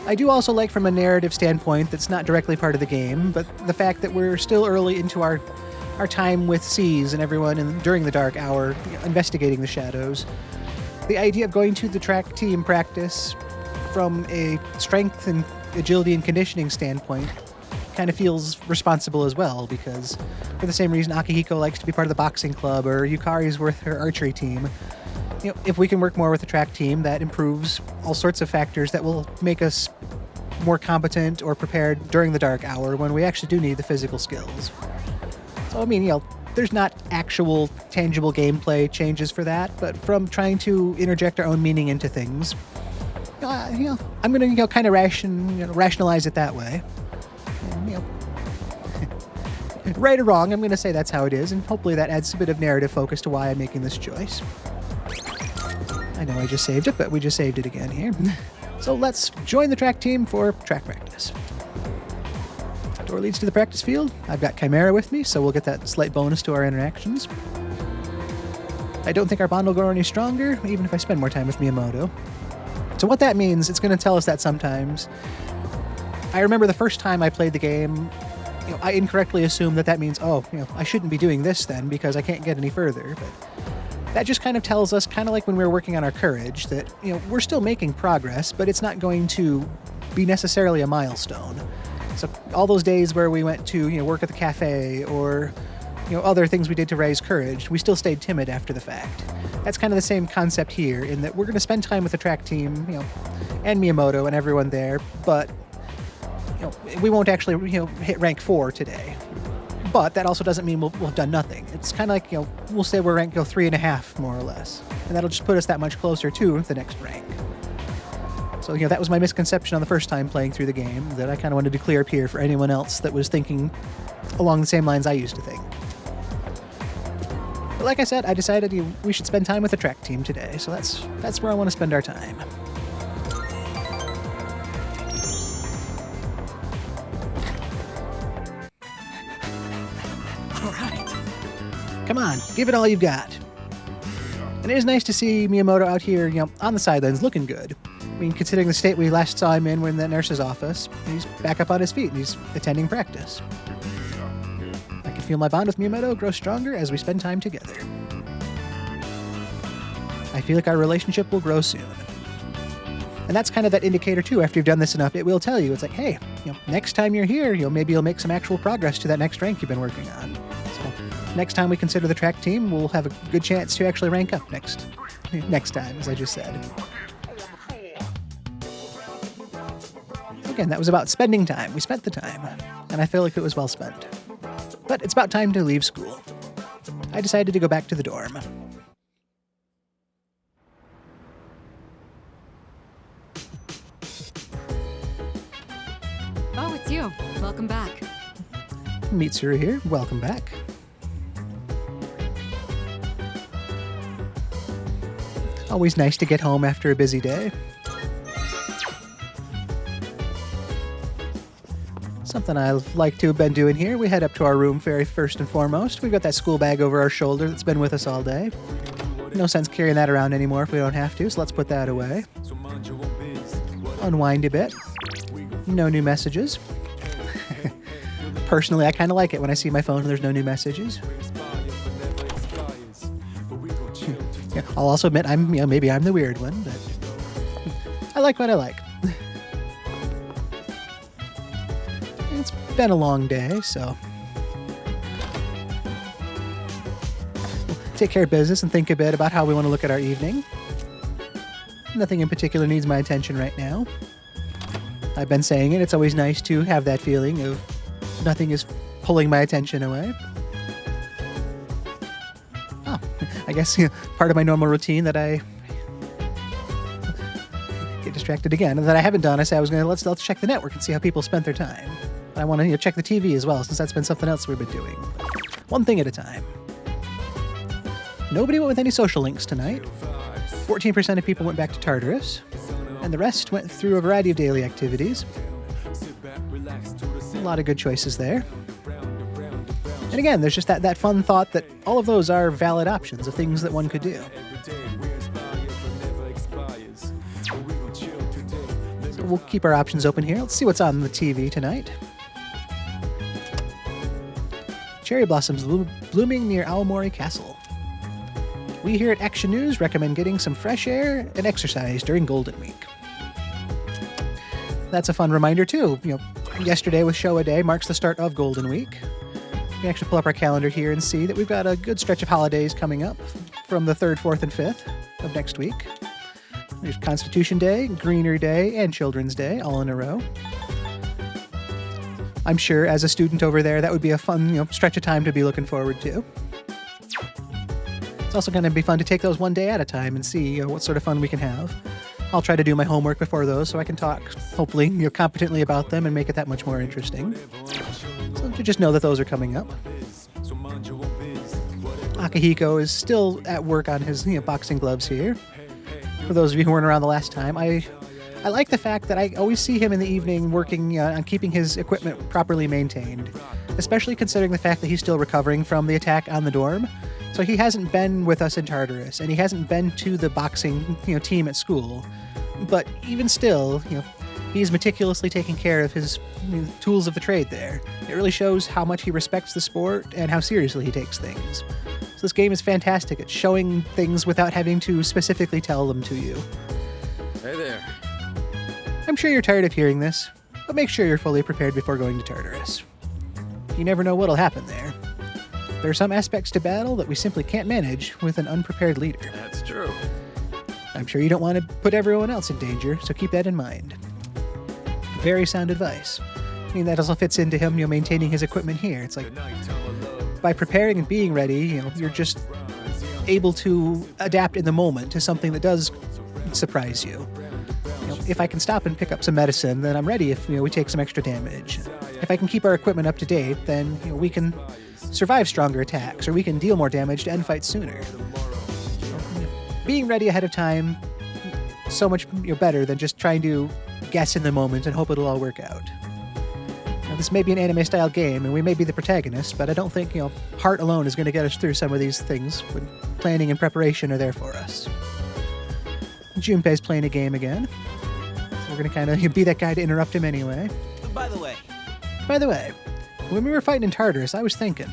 I do also like, from a narrative standpoint that's not directly part of the game, but the fact that we're still early into our time with C's and everyone during the dark hour investigating the shadows. The idea of going to the track team practice from a strength and agility and conditioning standpoint kind of feels responsible as well, because for the same reason Akihiko likes to be part of the boxing club, or Yukari's with her archery team. If we can work more with the track team, that improves all sorts of factors that will make us more competent or prepared during the dark hour when we actually do need the physical skills. So, I mean, there's not actual tangible gameplay changes for that, but from trying to interject our own meaning into things, I'm going to kind of rationalize it that way. And, right or wrong, I'm going to say that's how it is, and hopefully that adds a bit of narrative focus to why I'm making this choice. I know I just saved it, but we just saved it again here. So let's join the track team for track practice. Door leads to the practice field. I've got Chimera with me, so we'll get that slight bonus to our interactions. I don't think our bond will grow any stronger, even if I spend more time with Miyamoto. So what that means, it's going to tell us that sometimes. I remember the first time I played the game, I incorrectly assumed that means, I shouldn't be doing this then because I can't get any further. But that just kind of tells us, kind of like when we were working on our courage, that we're still making progress, but it's not going to be necessarily a milestone. So all those days where we went to work at the cafe, or other things we did to raise courage, we still stayed timid after the fact. That's kind of the same concept here, in that we're going to spend time with the track team, and Miyamoto and everyone there, but we won't actually hit rank 4 today. But that also doesn't mean we'll have done nothing. It's kind of like, we'll say we're rank 3.5, more or less. And that'll just put us that much closer to the next rank. So, that was my misconception on the first time playing through the game, that I kind of wanted to clear up here for anyone else that was thinking along the same lines I used to think. But like I said, I decided we should spend time with the track team today, so that's where I want to spend our time. Come on, give it all you've got. And it is nice to see Miyamoto out here, on the sidelines, looking good. I mean, considering the state we last saw him in when the nurse's office, he's back up on his feet and he's attending practice. I can feel my bond with Miyamoto grow stronger as we spend time together. I feel like our relationship will grow soon. And that's kind of that indicator too. After you've done this enough, it will tell you, it's like, hey, next time you're here, maybe you'll make some actual progress to that next rank you've been working on. Next time we consider the track team, we'll have a good chance to actually rank up next time, as I just said. Again, that was about spending time. We spent the time, and I feel like it was well spent. But it's about time to leave school. I decided to go back to the dorm. Oh, it's you. Welcome back. Mitsuru here. Welcome back. Always nice to get home after a busy day. Something I like to have been doing here. We head up to our room first and foremost. We've got that school bag over our shoulder that's been with us all day. No sense carrying that around anymore if we don't have to, so let's put that away. Unwind a bit. No new messages. Personally, I kind of like it when I see my phone and there's no new messages. I'll also admit maybe I'm the weird one, but I like what I like. It's been a long day, so we'll take care of business and think a bit about how we want to look at our evening. Nothing in particular needs my attention right now. I've been saying it, it's always nice to have that feeling of nothing is pulling my attention away. I guess part of my normal routine that I get distracted again, and that I haven't done. I said I was going to let's check the network and see how people spent their time. But I want to check the TV as well, since that's been something else we've been doing. One thing at a time. Nobody went with any social links tonight. 14% of people went back to Tartarus, and the rest went through a variety of daily activities. A lot of good choices there. And again, there's just that fun thought that all of those are valid options of things that one could do. So we'll keep our options open here. Let's see what's on the TV tonight. Cherry blossoms blooming near Aomori Castle. We here at Action News recommend getting some fresh air and exercise during Golden Week. That's a fun reminder too. Yesterday with Showa Day marks the start of Golden Week. We can actually pull up our calendar here and see that we've got a good stretch of holidays coming up from the 3rd, 4th, and 5th of next week. There's Constitution Day, Greenery Day, and Children's Day all in a row. I'm sure as a student over there, that would be a fun, stretch of time to be looking forward to. It's also going to be fun to take those one day at a time and see what sort of fun we can have. I'll try to do my homework before those so I can talk, hopefully, competently about them and make it that much more interesting. So to just know that those are coming up. Akihiko is still at work on his boxing gloves here. For those of you who weren't around the last time, I like the fact that I always see him in the evening working on keeping his equipment properly maintained, especially considering the fact that he's still recovering from the attack on the dorm. So he hasn't been with us in Tartarus, and he hasn't been to the boxing team at school. But even still, he's meticulously taking care of his tools of the trade there. It really shows how much he respects the sport and how seriously he takes things. So this game is fantastic at showing things without having to specifically tell them to you. Hey there. I'm sure you're tired of hearing this, but make sure you're fully prepared before going to Tartarus. You never know what'll happen there. There are some aspects to battle that we simply can't manage with an unprepared leader. That's true. I'm sure you don't want to put everyone else in danger, so keep that in mind. Very sound advice. That also fits into him, maintaining his equipment here. It's like, by preparing and being ready, you're just able to adapt in the moment to something that does surprise you. If I can stop and pick up some medicine, then I'm ready if we take some extra damage. If I can keep our equipment up to date, then we can survive stronger attacks, or we can deal more damage to end fights sooner. Being ready ahead of time, so much better than just trying to guess in the moment and hope it'll all work out. Now, this may be an anime-style game, and we may be the protagonist, but I don't think heart alone is going to get us through some of these things when planning and preparation are there for us. Junpei's playing a game again, so we're going to kind of be that guy to interrupt him anyway. By the way, when we were fighting in Tartarus, I was thinking,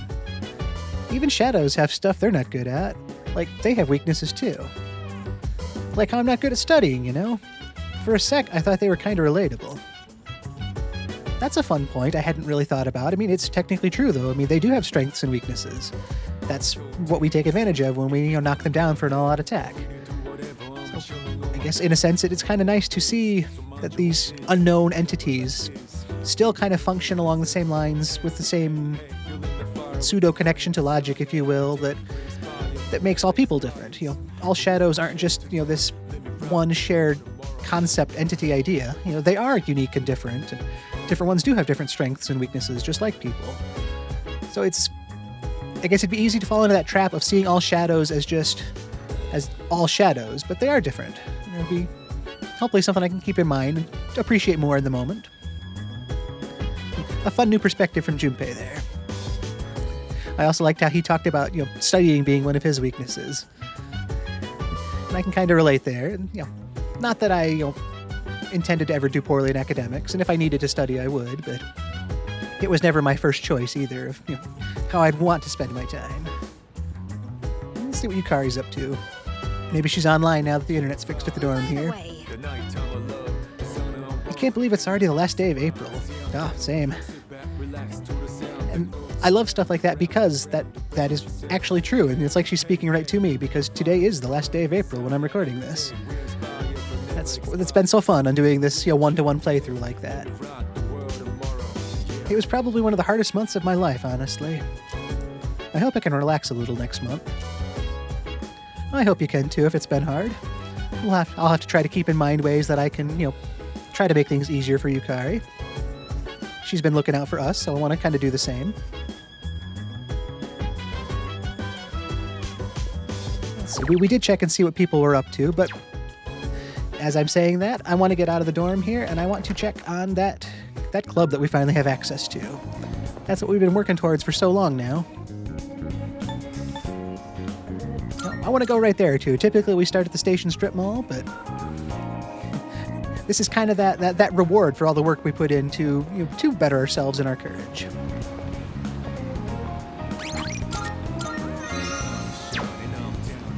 even shadows have stuff they're not good at. Like, they have weaknesses too. Like how I'm not good at studying, For a sec, I thought they were kind of relatable. That's a fun point I hadn't really thought about. It's technically true, though. They do have strengths and weaknesses. That's what we take advantage of when we, knock them down for an all-out attack. So, I guess, in a sense, it's kind of nice to see that these unknown entities still kind of function along the same lines with the same pseudo-connection to logic, if you will, that makes all people different. All shadows aren't just, this one shared concept entity idea. They are unique and different different ones do have different strengths and weaknesses, just like people. So I guess it'd be easy to fall into that trap of seeing all shadows as all shadows, but they are different. It'll be hopefully something I can keep in mind and appreciate more in the moment. A fun new perspective from Junpei there. I also liked how he talked about, studying being one of his weaknesses. And I can kind of relate there. And, not that I, intended to ever do poorly in academics, and if I needed to study, I would, but it was never my first choice either of, how I'd want to spend my time. Let's see what Yukari's up to. Maybe she's online now that the internet's fixed at the dorm here. I can't believe it's already the last day of April. Same. And I love stuff like that because that is actually true, and it's like she's speaking right to me because today is the last day of April when I'm recording this. It's been so fun on doing this one-to-one playthrough like that. It was probably one of the hardest months of my life, honestly. I hope I can relax a little next month. I hope you can too if it's been hard. I'll have to try to keep in mind ways that I can, try to make things easier for Yukari. She's been looking out for us, so I want to kind of do the same. So we did check and see what people were up to, but as I'm saying that, I want to get out of the dorm here, and I want to check on that club that we finally have access to. That's what we've been working towards for so long now. I want to go right there, too. Typically, we start at the station strip mall, but this is kind of that reward for all the work we put into to better ourselves in our courage.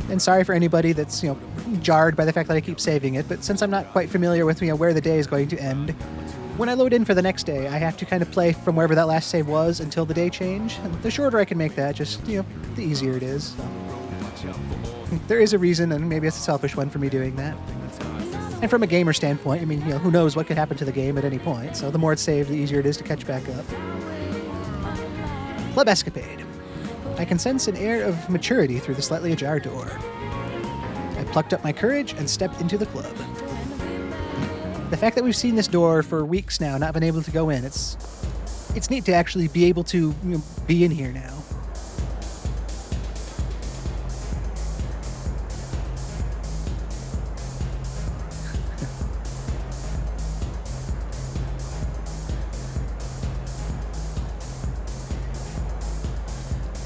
And sorry for anybody that's jarred by the fact that I keep saving it, but since I'm not quite familiar with where the day is going to end, when I load in for the next day, I have to kind of play from wherever that last save was until the day change. And the shorter I can make that, just the easier it is. So. There is a reason, and maybe it's a selfish one for me doing that. And from a gamer standpoint, I mean, who knows what could happen to the game at any point, so the more it's saved, the easier it is to catch back up. Club Escapade. I can sense an air of maturity through the slightly ajar door. I plucked up my courage and stepped into the club. The fact that we've seen this door for weeks now, not been able to go in, it's neat to actually be able to be in here now.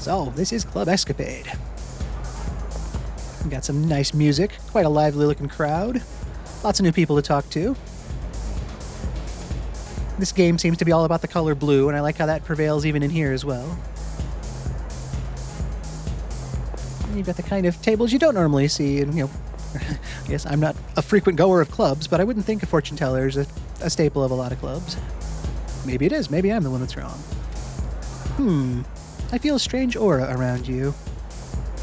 So, this is Club Escapade. We got some nice music, quite a lively looking crowd, lots of new people to talk to. This game seems to be all about the color blue, and I like how that prevails even in here as well. And you've got the kind of tables you don't normally see, and I guess I'm not a frequent goer of clubs, but I wouldn't think a fortune teller is a staple of a lot of clubs. Maybe it is, maybe I'm the one that's wrong. I feel a strange aura around you.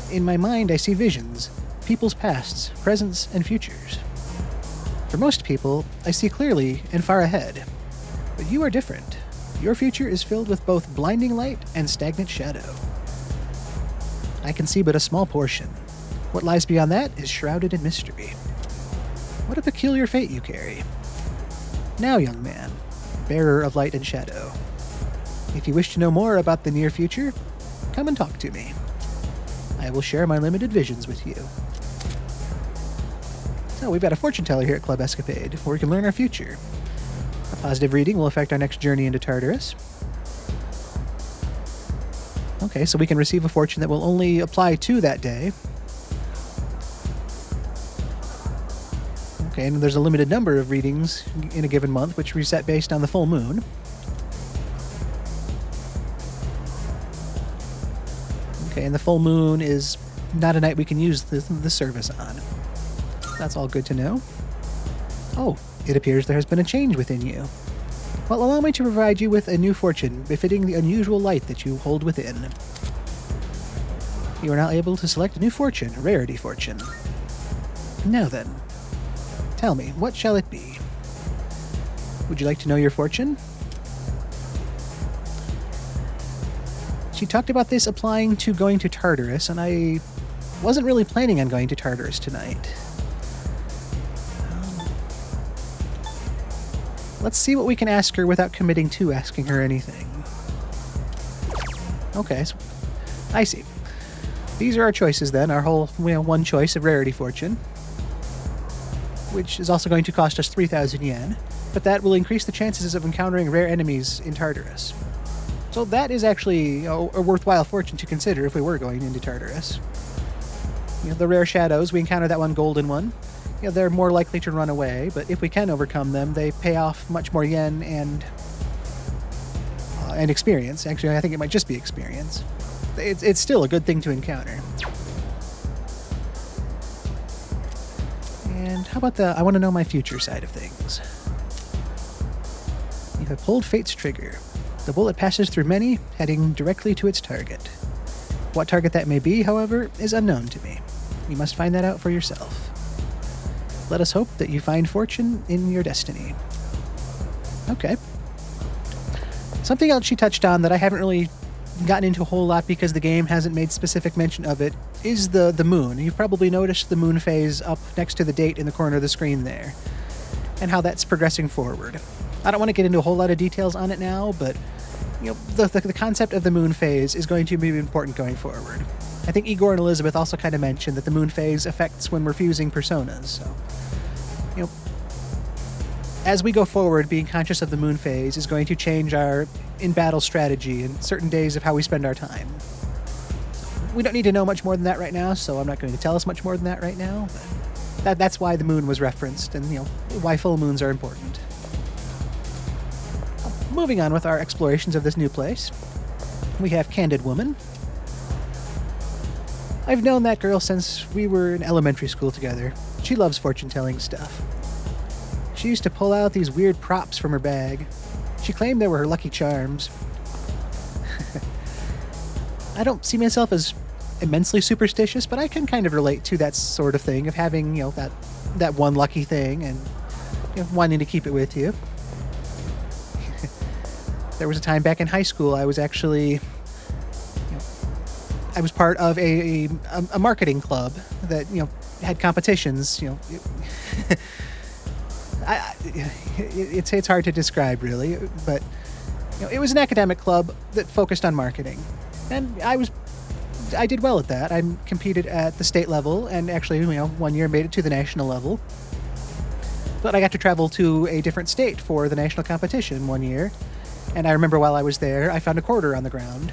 In my mind, I see visions, people's pasts, presents, and futures. For most people, I see clearly and far ahead. But you are different. Your future is filled with both blinding light and stagnant shadow. I can see but a small portion. What lies beyond that is shrouded in mystery. What a peculiar fate you carry. Now, young man, bearer of light and shadow, if you wish to know more about the near future, come and talk to me. I will share my limited visions with you. So we've got a fortune teller here at Club Escapade, where we can learn our future. A positive reading will affect our next journey into Tartarus. Okay, so we can receive a fortune that will only apply to that day. Okay, and there's a limited number of readings in a given month, which reset based on the full moon. Okay, and the full moon is not a night we can use the service on. That's all good to know. Oh, it appears there has been a change within you. Well, allow me to provide you with a new fortune befitting the unusual light that you hold within. You are now able to select a new fortune, a rarity fortune. Now then, tell me, what shall it be? Would you like to know your fortune? She talked about this applying to going to Tartarus, and I wasn't really planning on going to Tartarus tonight. Let's see what we can ask her without committing to asking her anything. Okay, so I see. These are our choices then, our whole one choice of rarity fortune, which is also going to cost us 3,000 yen, but that will increase the chances of encountering rare enemies in Tartarus. So that is actually a worthwhile fortune to consider if we were going into Tartarus. The rare shadows, we encounter that one golden one. They're more likely to run away, but if we can overcome them, they pay off much more yen and experience. Actually, I think it might just be experience. It's still a good thing to encounter. And how about I want to know my future side of things. You have pulled Fate's trigger. The bullet passes through many, heading directly to its target. What target that may be, however, is unknown to me. You must find that out for yourself. Let us hope that you find fortune in your destiny. Okay. Something else she touched on that I haven't really gotten into a whole lot because the game hasn't made specific mention of it is the moon. You've probably noticed the moon phase up next to the date in the corner of the screen there, and how that's progressing forward. I don't want to get into a whole lot of details on it now, but the concept of the moon phase is going to be important going forward. I think Igor and Elizabeth also kind of mentioned that the moon phase affects when we're fusing personas, so as we go forward, being conscious of the moon phase is going to change our in-battle strategy and certain days of how we spend our time. We don't need to know much more than that right now, so I'm not going to tell us much more than that right now. But that's why the moon was referenced, and why full moons are important. Moving on with our explorations of this new place, we have Candid Woman. I've known that girl since we were in elementary school together. She loves fortune-telling stuff. She used to pull out these weird props from her bag. She claimed they were her lucky charms. I don't see myself as immensely superstitious, but I can kind of relate to that sort of thing of having, that one lucky thing and wanting to keep it with you. There was a time back in high school I was actually, I was part of a marketing club that, had competitions, it's hard to describe really, but it was an academic club that focused on marketing. And I did well at that. I competed at the state level and actually, one year made it to the national level. But I got to travel to a different state for the national competition one year. And I remember while I was there, I found a quarter on the ground.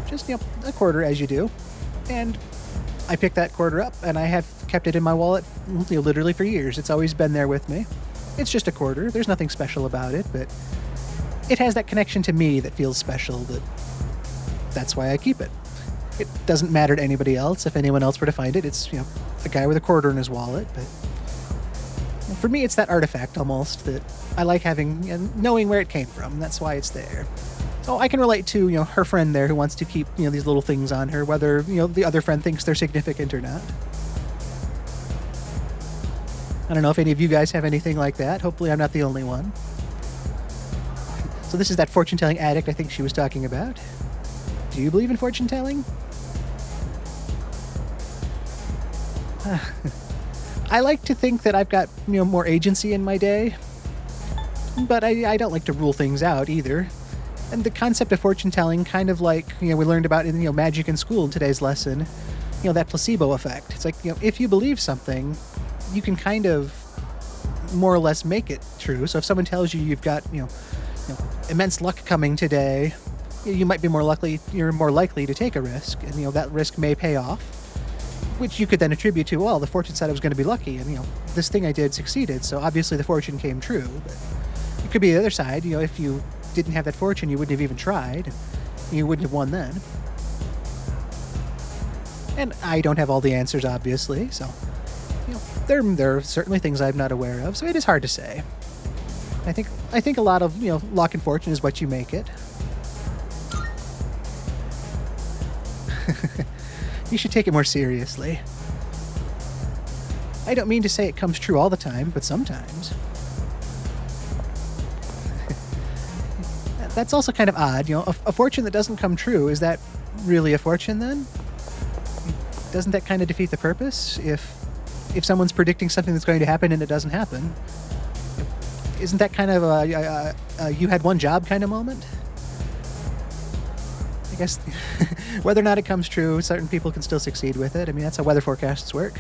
Just, a quarter as you do. And I picked that quarter up and I have kept it in my wallet, literally for years. It's always been there with me. It's just a quarter. There's nothing special about it, but it has that connection to me that feels special. That's why I keep it. It doesn't matter to anybody else. If anyone else were to find it, it's, a guy with a quarter in his wallet. But for me, it's that artifact almost that I like having and knowing where it came from. That's why it's there. So I can relate to, her friend there who wants to keep, these little things on her, whether, the other friend thinks they're significant or not. I don't know if any of you guys have anything like that. Hopefully I'm not the only one. So this is that fortune-telling addict I think she was talking about. Do you believe in fortune-telling? I like to think that I've got, more agency in my day. But I don't like to rule things out either. And the concept of fortune-telling, kind of like, we learned about in, magic in school in today's lesson, that placebo effect. It's like, if you believe something, you can kind of more or less make it true. So if someone tells you you've got, immense luck coming today, you might be you're more likely to take a risk, and that risk may pay off, which you could then attribute to, well, the fortune said I was going to be lucky, and this thing I did succeeded, so obviously the fortune came true. But it could be the other side. If you didn't have that fortune, you wouldn't have even tried, and you wouldn't have won then. And I don't have all the answers, obviously, so there are certainly things I'm not aware of, so it is hard to say. I think a lot of luck and fortune is what you make it. You should take it more seriously. I don't mean to say it comes true all the time, but sometimes. That's also kind of odd, a fortune that doesn't come true, is that really a fortune then? Doesn't that kind of defeat the purpose? If someone's predicting something that's going to happen and it doesn't happen, isn't that kind of a you had one job kind of moment? I guess whether or not it comes true, certain people can still succeed with it. I mean, that's how weather forecasts work.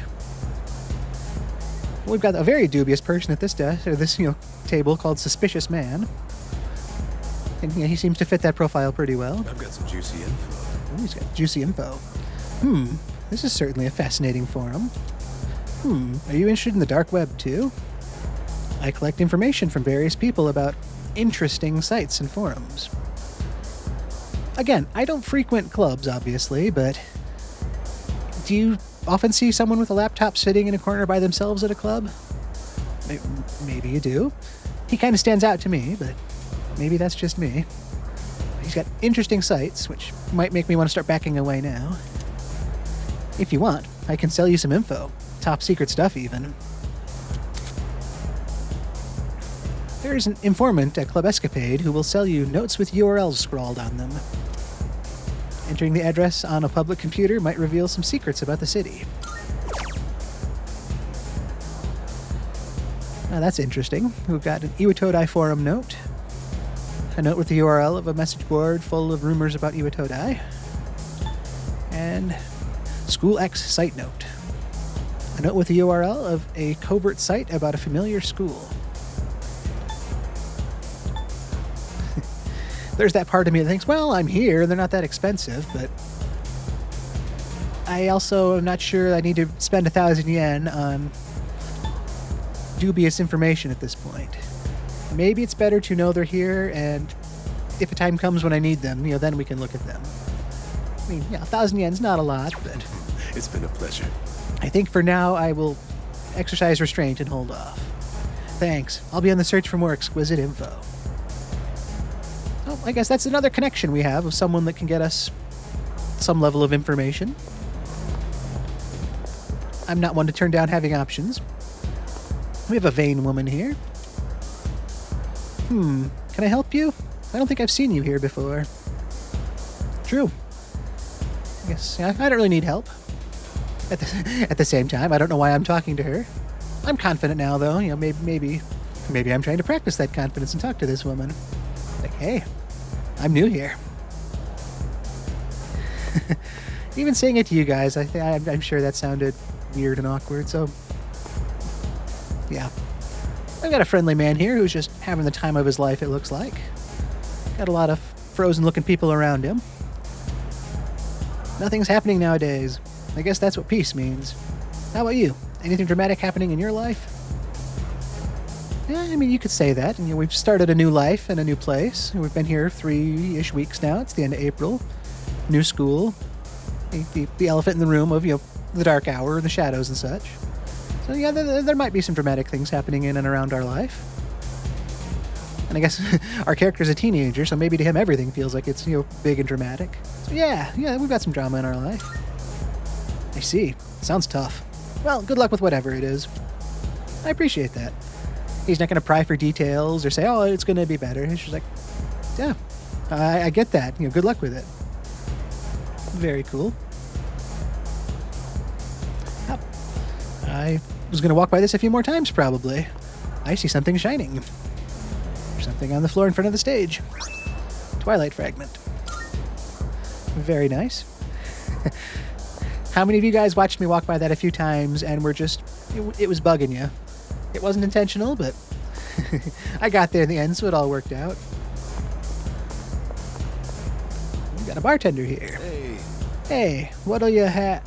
We've got a very dubious person at this desk, or this table called Suspicious Man, and he seems to fit that profile pretty well. I've got some juicy info. Oh, he's got juicy info. This is certainly a fascinating forum. Are you interested in the dark web too? I collect information from various people about interesting sites and forums. Again, I don't frequent clubs, obviously, but do you often see someone with a laptop sitting in a corner by themselves at a club? Maybe you do. He kind of stands out to me, but maybe that's just me. He's got interesting sites, which might make me want to start backing away now. If you want, I can sell you some info. Top secret stuff, even. There's an informant at Club Escapade who will sell you notes with URLs scrawled on them. Entering the address on a public computer might reveal some secrets about the city. Now that's interesting. We've got an Iwatodai forum note, a note with the URL of a message board full of rumors about Iwatodai, and School X site note, a note with the URL of a covert site about a familiar school. there's that part of me that thinks, well, I'm here, they're not that expensive, but I also am not sure I need to spend 1,000 yen on dubious information at this point. Maybe it's better to know they're here, and if a time comes when I need them, then we can look at them. I mean, 1,000 yen's not a lot, but It's been a pleasure. I think for now I will exercise restraint and hold off. Thanks. I'll be on the search for more exquisite info. Oh, I guess that's another connection we have of someone that can get us some level of information. I'm not one to turn down having options. We have a vain woman here. Can I help you? I don't think I've seen you here before. True. I guess I don't really need help. At the same time, I don't know why I'm talking to her. I'm confident now, though. Maybe I'm trying to practice that confidence and talk to this woman. Like, hey, I'm new here. Even saying it to you guys, I'm sure that sounded weird and awkward. So, yeah, I've got a friendly man here who's just having the time of his life. It looks like. Got a lot of frozen-looking people around him. Nothing's happening nowadays. I guess that's what peace means. How about you? Anything dramatic happening in your life? Yeah, I mean, you could say that. And, we've started a new life in a new place. We've been here 3-ish weeks now. It's the end of April. New school. The elephant in the room of, the dark hour and the shadows and such. So, yeah, there might be some dramatic things happening in and around our life. And I guess our character's a teenager, so maybe to him everything feels like it's, big and dramatic. So, yeah, we've got some drama in our life. I see. Sounds tough. Well, good luck with whatever it is. I appreciate that. He's not going to pry for details or say, oh, it's going to be better. He's just like, yeah, I get that. Good luck with it. Very cool. Yep. I was going to walk by this a few more times, probably. I see something shining. There's something on the floor in front of the stage. Twilight fragment. Very nice. How many of you guys watched me walk by that a few times and were just, it was bugging you? It wasn't intentional, but I got there in the end, so it all worked out. We got a bartender here. Hey, what'll you have?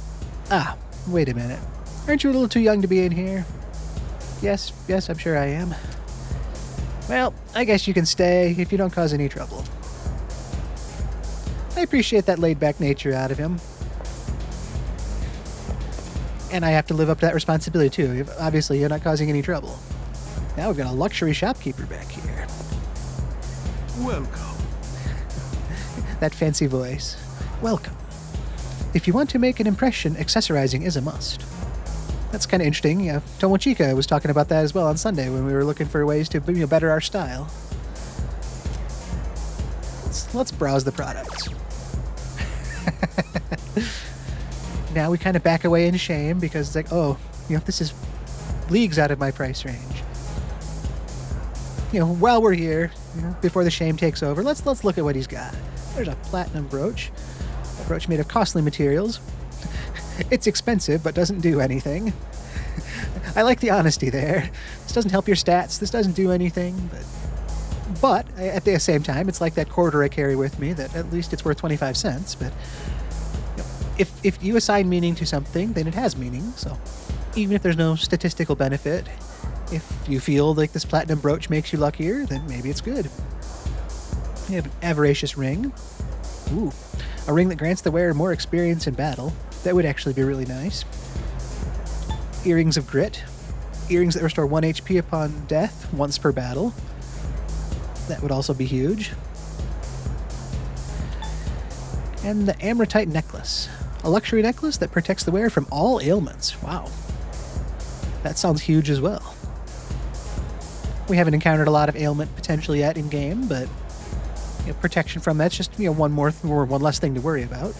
Ah, wait a minute. Aren't you a little too young to be in here? Yes, I'm sure I am. Well, I guess you can stay if you don't cause any trouble. I appreciate that laid-back nature out of him. And I have to live up to that responsibility, too. Obviously, you're not causing any trouble. Now we've got a luxury shopkeeper back here. Welcome. That fancy voice. Welcome. If you want to make an impression, accessorizing is a must. That's kind of interesting. Tomochika was talking about that as well on Sunday when we were looking for ways to better our style. Let's browse the products. Now we kind of back away in shame because it's like, oh, this is leagues out of my price range. While we're here, before the shame takes over, let's look at what he's got. There's a platinum brooch. A brooch made of costly materials. It's expensive, but doesn't do anything. I like the honesty there. This doesn't help your stats. This doesn't do anything, but at the same time, it's like that quarter I carry with me that at least it's worth 25 cents, but if you assign meaning to something, then it has meaning. So even if there's no statistical benefit, if you feel like this platinum brooch makes you luckier, then maybe it's good. You have an avaricious ring. Ooh, a ring that grants the wearer more experience in battle. That would actually be really nice. Earrings of grit. Earrings that restore 1 HP upon death once per battle. That would also be huge. And the Amrotite necklace. A luxury necklace that protects the wearer from all ailments. Wow. That sounds huge as well. We haven't encountered a lot of ailment potential yet in game, but protection from that's just one less thing to worry about.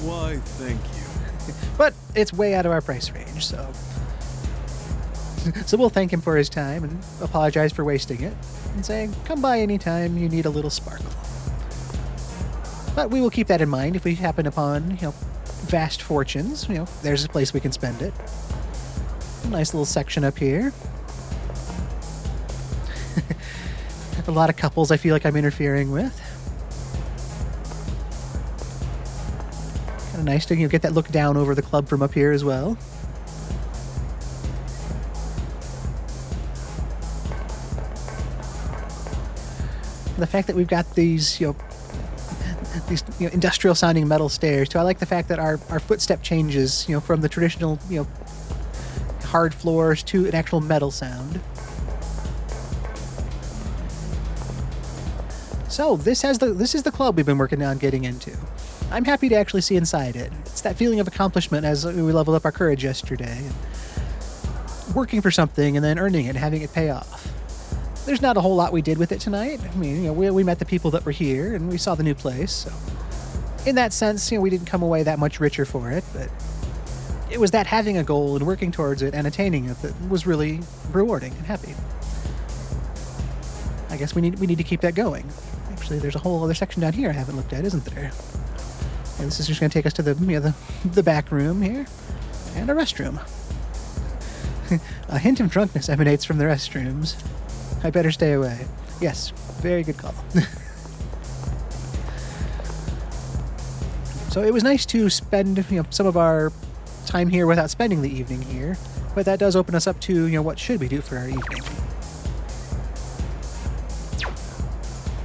Why, thank you. But it's way out of our price range, so we'll thank him for his time and apologize for wasting it and saying, come by anytime you need a little sparkle. But we will keep that in mind if we happen upon, vast fortunes. There's a place we can spend it. A nice little section up here. A lot of couples I feel like I'm interfering with. Nice to get that look down over the club from up here as well. The fact that we've got these, industrial sounding metal stairs too. I like the fact that our footstep changes, from the traditional, hard floors to an actual metal sound. So this is the club we've been working on getting into. I'm happy to actually see inside it. It's that feeling of accomplishment as we leveled up our courage yesterday. Working for something and then earning it, having it pay off. There's not a whole lot we did with it tonight. I mean, we met the people that were here and we saw the new place. So in that sense, we didn't come away that much richer for it, but it was that having a goal and working towards it and attaining it that was really rewarding and happy. I guess we need to keep that going. Actually, there's a whole other section down here I haven't looked at, isn't there? And this is just going to take us to the back room here and a restroom. A hint of drunkenness emanates from the restrooms. I better stay away. Yes, very good call. So it was nice to spend some of our time here without spending the evening here, but that does open us up to what should we do for our evening.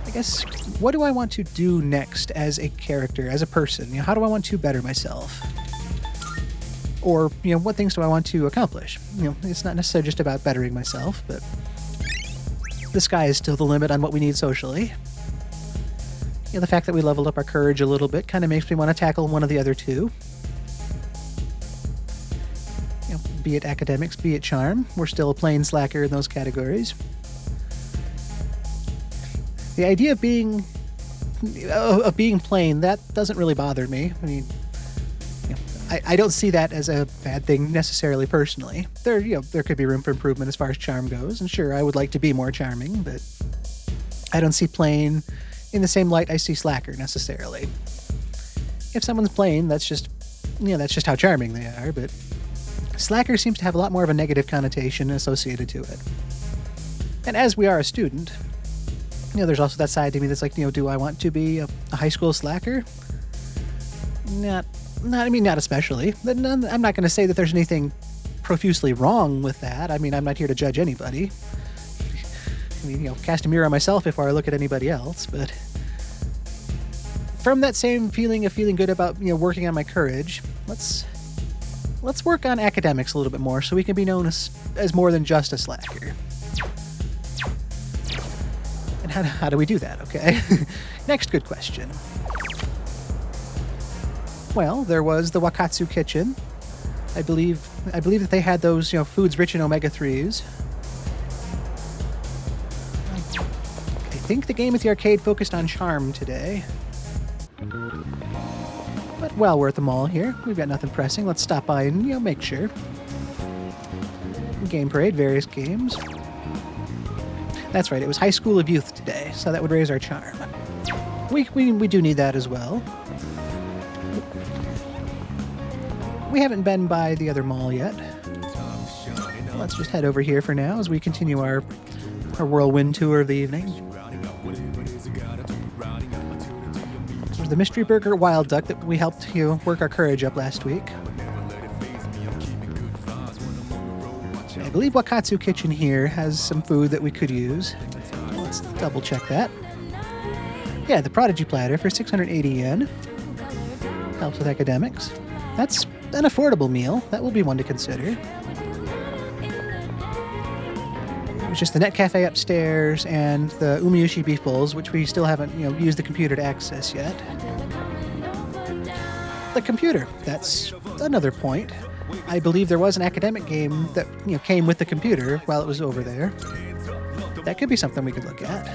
I guess, what do I want to do next as a character, as a person? How do I want to better myself? Or what things do I want to accomplish? It's not necessarily just about bettering myself, but the sky is still the limit on what we need socially. The fact that we leveled up our courage a little bit kind of makes me want to tackle one of the other two. Be it academics, be it charm. We're still a plain slacker in those categories. The idea of being plain, that doesn't really bother me. I mean, I don't see that as a bad thing necessarily personally. There could be room for improvement as far as charm goes, and sure, I would like to be more charming, but I don't see plain in the same light I see slacker necessarily. If someone's plain, that's just how charming they are, but slacker seems to have a lot more of a negative connotation associated to it. And as we are a student, there's also that side to me that's like, do I want to be a high school slacker? Not especially. I'm not going to say that there's anything profusely wrong with that. I mean, I'm not here to judge anybody. I mean, cast a mirror on myself before I look at anybody else, but from that same feeling of feeling good about, working on my courage, let's work on academics a little bit more so we can be known as more than just a slacker. And how do we do that, okay? Next good question. Well, there was the Wakatsu Kitchen. I believe that they had those, foods rich in omega-3s. I think the game at the arcade focused on charm today. But while we're at the mall here, we've got nothing pressing. Let's stop by and, make sure. Game parade, various games. That's right, it was High School of Youth today, so that would raise our charm. We do need that as well. We haven't been by the other mall yet. Let's just head over here for now as we continue our whirlwind tour of the evening. There's the Mystery Burger Wild Duck that we helped work our courage up last week. I believe Wakatsu Kitchen here has some food that we could use. Let's double check that. Yeah, the Prodigy Platter for 680 yen. Helps with academics. That's an affordable meal. That will be one to consider. It's just the Net Cafe upstairs and the Umiyushi beef bowls, which we still haven't, used the computer to access yet. The computer, that's another point. I believe there was an academic game that, came with the computer while it was over there. That could be something we could look at.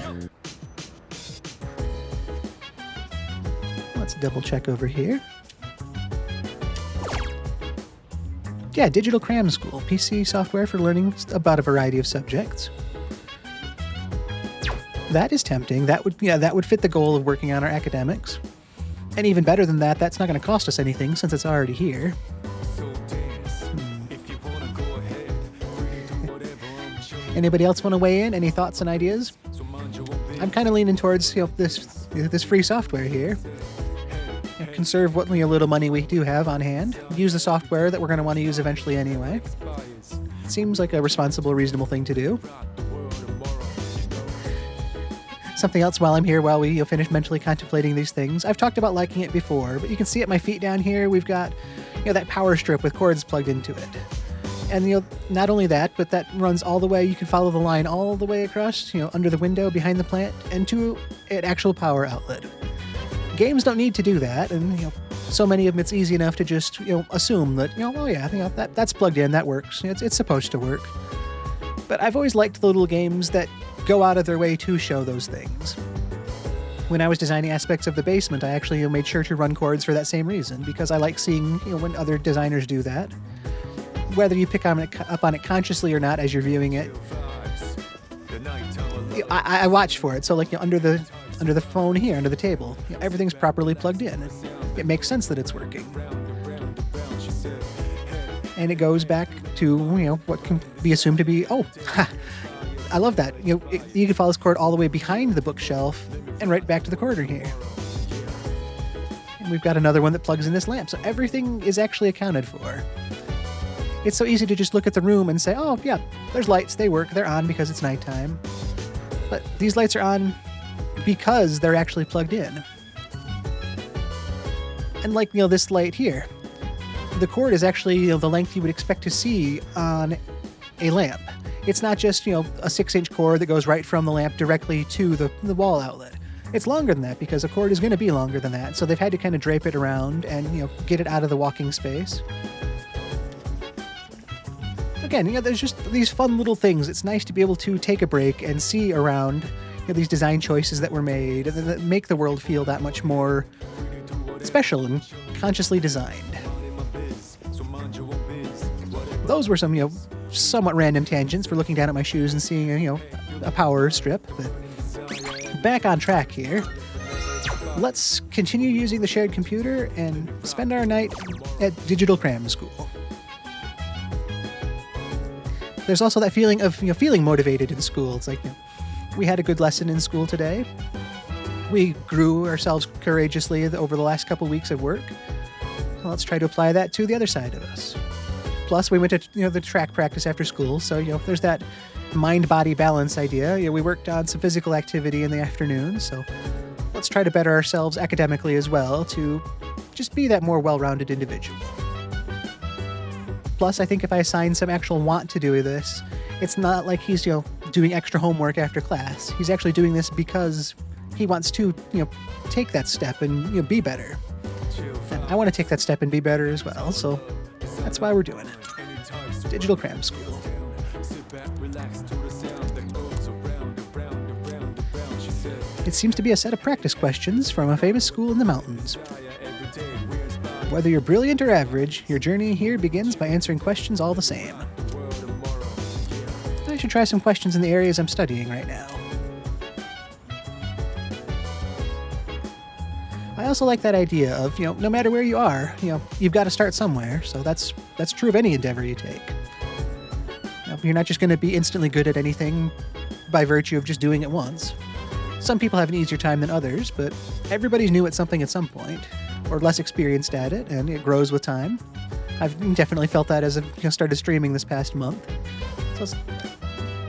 Let's double check over here. Yeah, Digital Cram School, PC software for learning about a variety of subjects. That is tempting. That would fit the goal of working on our academics. And even better than that, that's not going to cost us anything since it's already here. Anybody else want to weigh in? Any thoughts and ideas? I'm kind of leaning towards this free software here. conserve what little money we do have on hand, use the software that we're going to want to use eventually anyway. Seems like a responsible, reasonable thing to do. Something else while I'm here, while we finish mentally contemplating these things. I've talked about liking it before, but you can see at my feet down here, we've got that power strip with cords plugged into it. And not only that, but that runs all the way. You can follow the line all the way across, under the window behind the plant and to an actual power outlet. Games don't need to do that, and so many of them it's easy enough to just assume that that's plugged in, that works. It's supposed to work. But I've always liked the little games that go out of their way to show those things. When I was designing aspects of the basement, I actually made sure to run cords for that same reason, because I like seeing when other designers do that. Whether you pick up on it consciously or not as you're viewing it, I watch for it. So under the phone here, under the table, everything's properly plugged in. It makes sense that it's working. And it goes back to what can be assumed to be, I love that. You can follow this cord all the way behind the bookshelf and right back to the corner here. And we've got another one that plugs in this lamp. So everything is actually accounted for. It's so easy to just look at the room and say, oh, yeah, there's lights, they work, they're on because it's nighttime. But these lights are on because they're actually plugged in. And this light here, the cord is actually, the length you would expect to see on a lamp. It's not just, a 6-inch cord that goes right from the lamp directly to the wall outlet. It's longer than that because a cord is going to be longer than that. So they've had to kind of drape it around and, get it out of the walking space. Again, there's just these fun little things. It's nice to be able to take a break and see around these design choices that were made and that make the world feel that much more special and consciously designed. Those were some, somewhat random tangents for looking down at my shoes and seeing, a power strip. But back on track here. Let's continue using the shared computer and spend our night at Digital Cram School. There's also that feeling of feeling motivated in school. It's we had a good lesson in school today. We grew ourselves courageously over the last couple weeks of work. So let's try to apply that to the other side of us. Plus, we went to the track practice after school, so there's that mind-body balance idea. We worked on some physical activity in the afternoon, so let's try to better ourselves academically as well to just be that more well-rounded individual. Plus, I think if I assign some actual want to do this, it's not like he's, doing extra homework after class. He's actually doing this because he wants to, take that step and, be better. And I want to take that step and be better as well, so that's why we're doing it. Digital Cram School. It seems to be a set of practice questions from a famous school in the mountains. Whether you're brilliant or average, your journey here begins by answering questions all the same. I should try some questions in the areas I'm studying right now. I also like that idea of, no matter where you are, you've got to start somewhere, so that's true of any endeavor you take. You're not just going to be instantly good at anything by virtue of just doing it once. Some people have an easier time than others, but everybody's new at something at some point, or less experienced at it, and it grows with time. I've definitely felt that as I've started streaming this past month. So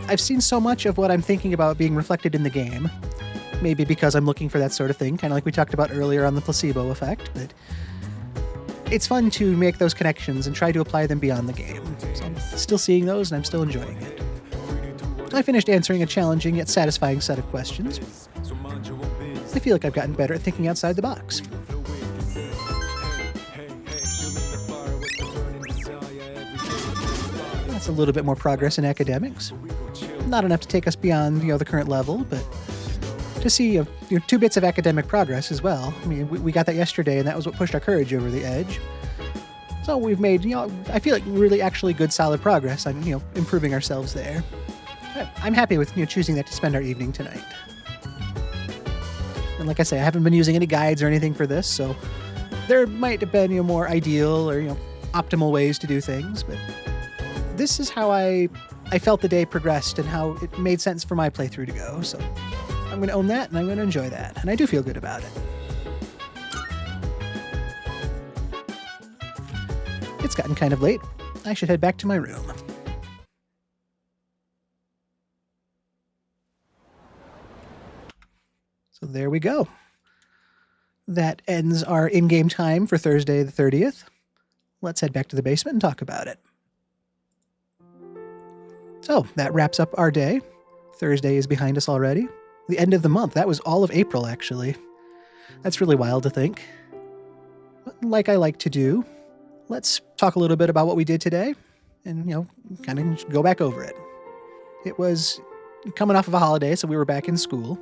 I've seen so much of what I'm thinking about being reflected in the game, maybe because I'm looking for that sort of thing, kind of like we talked about earlier on the placebo effect, but it's fun to make those connections and try to apply them beyond the game. So I'm still seeing those, and I'm still enjoying it. I finished answering a challenging yet satisfying set of questions. I feel like I've gotten better at thinking outside the box. That's a little bit more progress in academics. Not enough to take us beyond, the current level, but to see 2 bits of academic progress as well. I mean, we got that yesterday, and that was what pushed our courage over the edge. So we've made, I feel like really actually good solid progress on, improving ourselves there. I'm happy with, choosing that to spend our evening tonight. And like I say, I haven't been using any guides or anything for this, so there might have been, more ideal or, optimal ways to do things, but this is how I felt the day progressed and how it made sense for my playthrough to go, so I'm going to own that and I'm going to enjoy that, and I do feel good about it. it's gotten kind of late. I should head back to my room. So there we go. That ends our in-game time for Thursday the 30th. Let's head back to the basement and talk about it. So that wraps up our day. Thursday is behind us already. The end of the month. That was all of April, actually. That's really wild to think. But like I like to do, let's talk a little bit about what we did today and, kind of go back over it. It was coming off of a holiday, so we were back in school.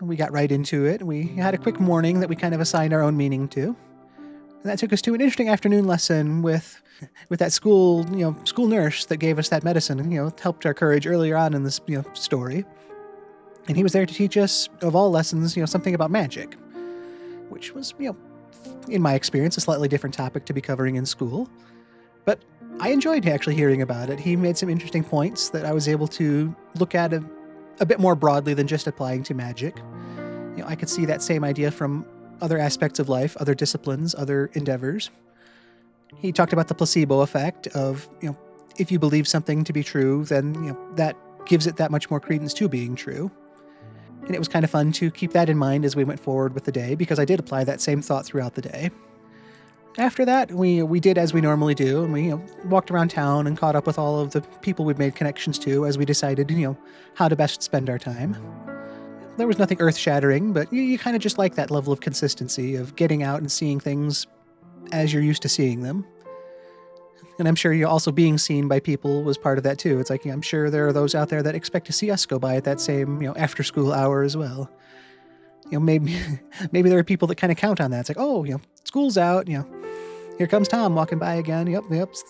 We got right into it. We had a quick morning that we kind of assigned our own meaning to. And that took us to an interesting afternoon lesson with that school nurse that gave us that medicine and, helped our courage earlier on in this, story. And he was there to teach us, of all lessons, something about magic, which was, in my experience, a slightly different topic to be covering in school. But I enjoyed actually hearing about it. He made some interesting points that I was able to look at a bit more broadly than just applying to magic. I could see that same idea from other aspects of life, other disciplines, other endeavors. He talked about the placebo effect of, if you believe something to be true, then, that gives it that much more credence to being true. And it was kind of fun to keep that in mind as we went forward with the day, because I did apply that same thought throughout the day. After that, we did as we normally do, and we walked around town and caught up with all of the people we'd made connections to as we decided, how to best spend our time. There was nothing earth-shattering, but you kind of just like that level of consistency of getting out and seeing things as you're used to seeing them. And I'm sure also being seen by people was part of that too. It's like, I'm sure there are those out there that expect to see us go by at that same, after-school hour as well. Maybe there are people that kind of count on that. It's like, oh, school's out, here comes Tom walking by again. Yep,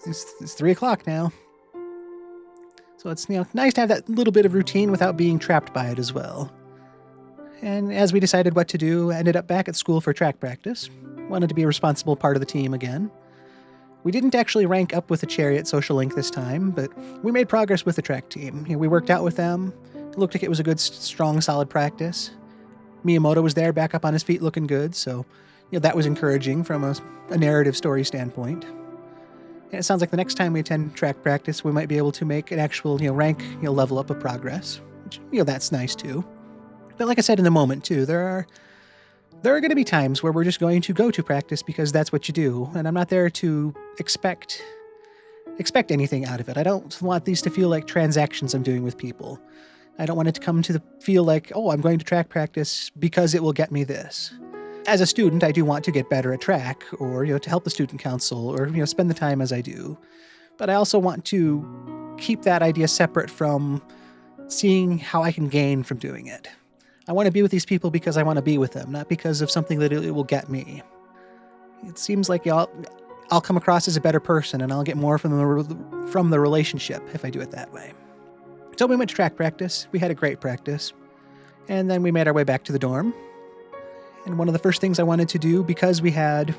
it's 3 o'clock now. So it's, nice to have that little bit of routine without being trapped by it as well. And as we decided what to do, I ended up back at school for track practice. Wanted to be a responsible part of the team again. We didn't actually rank up with the Chariot Social Link this time, but we made progress with the track team. We worked out with them. It looked like it was a good, strong, solid practice. Miyamoto was there, back up on his feet, looking good, so that was encouraging from a narrative story standpoint. And it sounds like the next time we attend track practice, we might be able to make an actual, rank, level up of progress, which, that's nice too. But like I said in the moment too, there are going to be times where we're just going to go to practice because that's what you do, and I'm not there to expect anything out of it. I don't want these to feel like transactions I'm doing with people. I don't want it to come to feel like, oh, I'm going to track practice because it will get me this. As a student, I do want to get better at track, or to help the student council, or spend the time as I do. But I also want to keep that idea separate from seeing how I can gain from doing it. I want to be with these people because I want to be with them, not because of something that it will get me. It seems like I'll come across as a better person, and I'll get more from the relationship if I do it that way. So we went to track practice. We had a great practice. And then we made our way back to the dorm. And one of the first things I wanted to do, because we had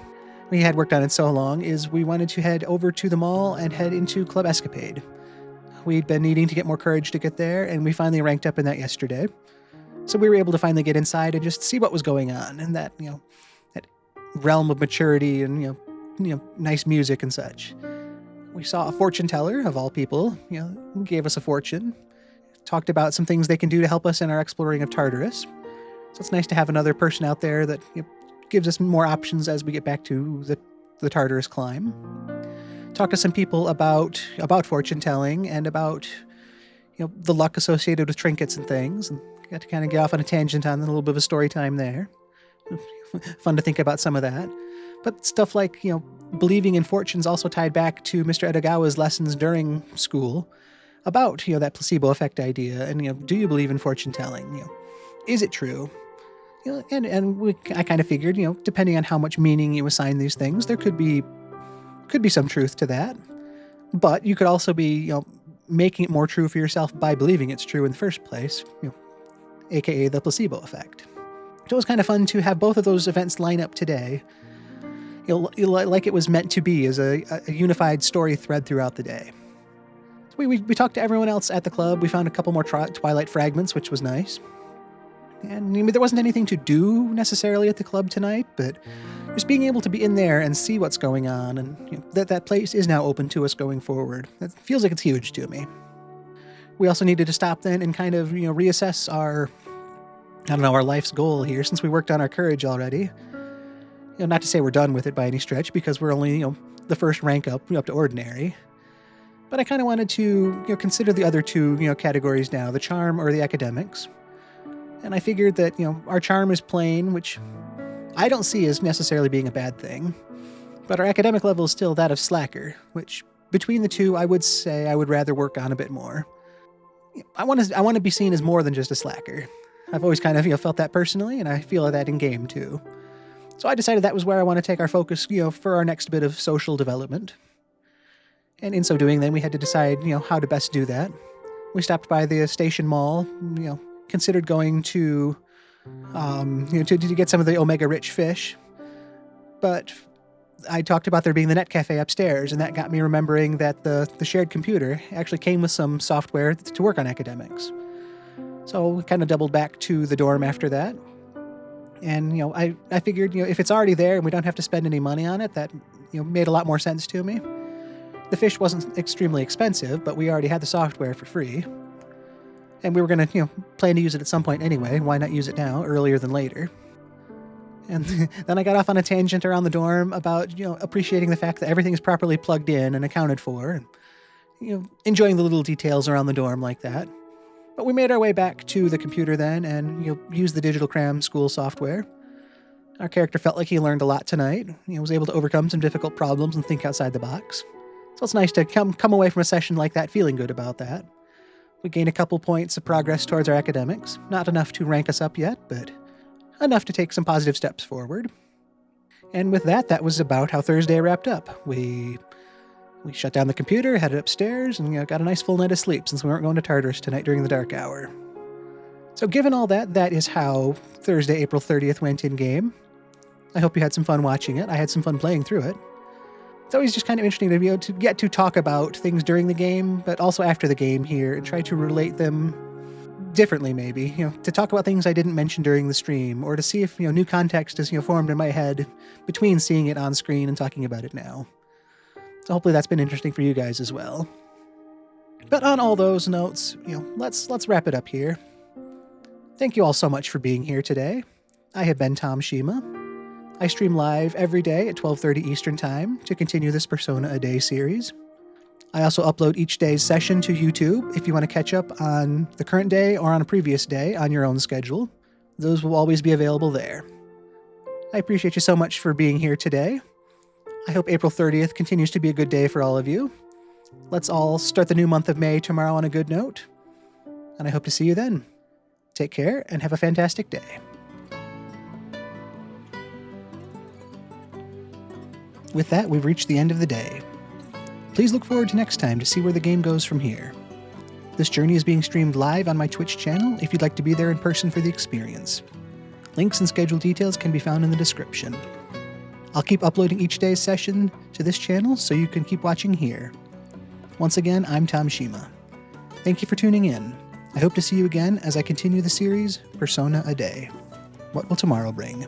worked on it so long, is we wanted to head over to the mall and head into Club Escapade. We'd been needing to get more courage to get there, and we finally ranked up in that yesterday. So we were able to finally get inside and just see what was going on in that, that realm of maturity and, nice music and such. We saw a fortune teller, of all people, who gave us a fortune, talked about some things they can do to help us in our exploring of Tartarus. So it's nice to have another person out there that gives us more options as we get back to the Tartarus climb. Talked to some people about fortune telling and about the luck associated with trinkets and things, and got to kind of get off on a tangent on a little bit of a story time there. Fun to think about some of that. But stuff like, believing in fortunes also tied back to Mr. Edogawa's lessons during school about, that placebo effect idea. And, do you believe in fortune telling? Is it true? I kind of figured, depending on how much meaning you assign these things, there could be some truth to that. But you could also be, making it more true for yourself by believing it's true in the first place, aka the placebo effect. So it was kind of fun to have both of those events line up today, like it was meant to be, as a unified story thread throughout the day. We talked to everyone else at the club. We found a couple more Twilight fragments, which was nice. And I mean, there wasn't anything to do necessarily at the club tonight, but just being able to be in there and see what's going on, and that place is now open to us going forward. It feels like it's huge to me. We also needed to stop then and kind of, reassess our life's goal here, since we worked on our courage already. Not to say we're done with it by any stretch, because we're only, the first rank up to ordinary. But I kind of wanted to, consider the other two, categories now, the charm or the academics. And I figured that, our charm is plain, which I don't see as necessarily being a bad thing. But our academic level is still that of slacker, which between the two, I would say I would rather work on a bit more. I want to be seen as more than just a slacker. I've always kind of, felt that personally, and I feel that in game too. So I decided that was where I want to take our focus, for our next bit of social development. And in so doing, then we had to decide, how to best do that. We stopped by the station mall, considered going to get some of the omega-rich fish. But I talked about there being the net cafe upstairs, and that got me remembering that the shared computer actually came with some software to work on academics. So we kind of doubled back to the dorm after that. And, I figured, if it's already there and we don't have to spend any money on it, that, made a lot more sense to me. The fish wasn't extremely expensive, but we already had the software for free. And we were going to, plan to use it at some point anyway. Why not use it now, earlier than later? And then I got off on a tangent around the dorm about, appreciating the fact that everything is properly plugged in and accounted for. And, enjoying the little details around the dorm like that. But we made our way back to the computer then and, used the Digital Cram school software. Our character felt like he learned a lot tonight. He was able to overcome some difficult problems and think outside the box. So it's nice to come away from a session like that feeling good about that. We gained a couple points of progress towards our academics. Not enough to rank us up yet, but enough to take some positive steps forward. And with that, that was about how Thursday wrapped up. We shut down the computer, headed upstairs, and got a nice full night of sleep since we weren't going to Tartarus tonight during the dark hour. So given all that, that is how Thursday, April 30th went in-game. I hope you had some fun watching it. I had some fun playing through it. It's always just kind of interesting to be able to get to talk about things during the game, but also after the game here, and try to relate them differently maybe. To talk about things I didn't mention during the stream, or to see if, new context is, formed in my head between seeing it on screen and talking about it now. So hopefully that's been interesting for you guys as well. But on all those notes, let's wrap it up here. Thank you all so much for being here today. I have been Tom Shima. I stream live every day at 12:30 Eastern Time to continue this Persona a Day series. I also upload each day's session to YouTube if you want to catch up on the current day or on a previous day on your own schedule. Those will always be available there. I appreciate you so much for being here today. I hope April 30th continues to be a good day for all of you. Let's all start the new month of May tomorrow on a good note. And I hope to see you then. Take care and have a fantastic day. With that, we've reached the end of the day. Please look forward to next time to see where the game goes from here. This journey is being streamed live on my Twitch channel if you'd like to be there in person for the experience. Links and schedule details can be found in the description. I'll keep uploading each day's session to this channel so you can keep watching here. Once again, I'm Tom Shima. Thank you for tuning in. I hope to see you again as I continue the series, Persona a Day. What will tomorrow bring?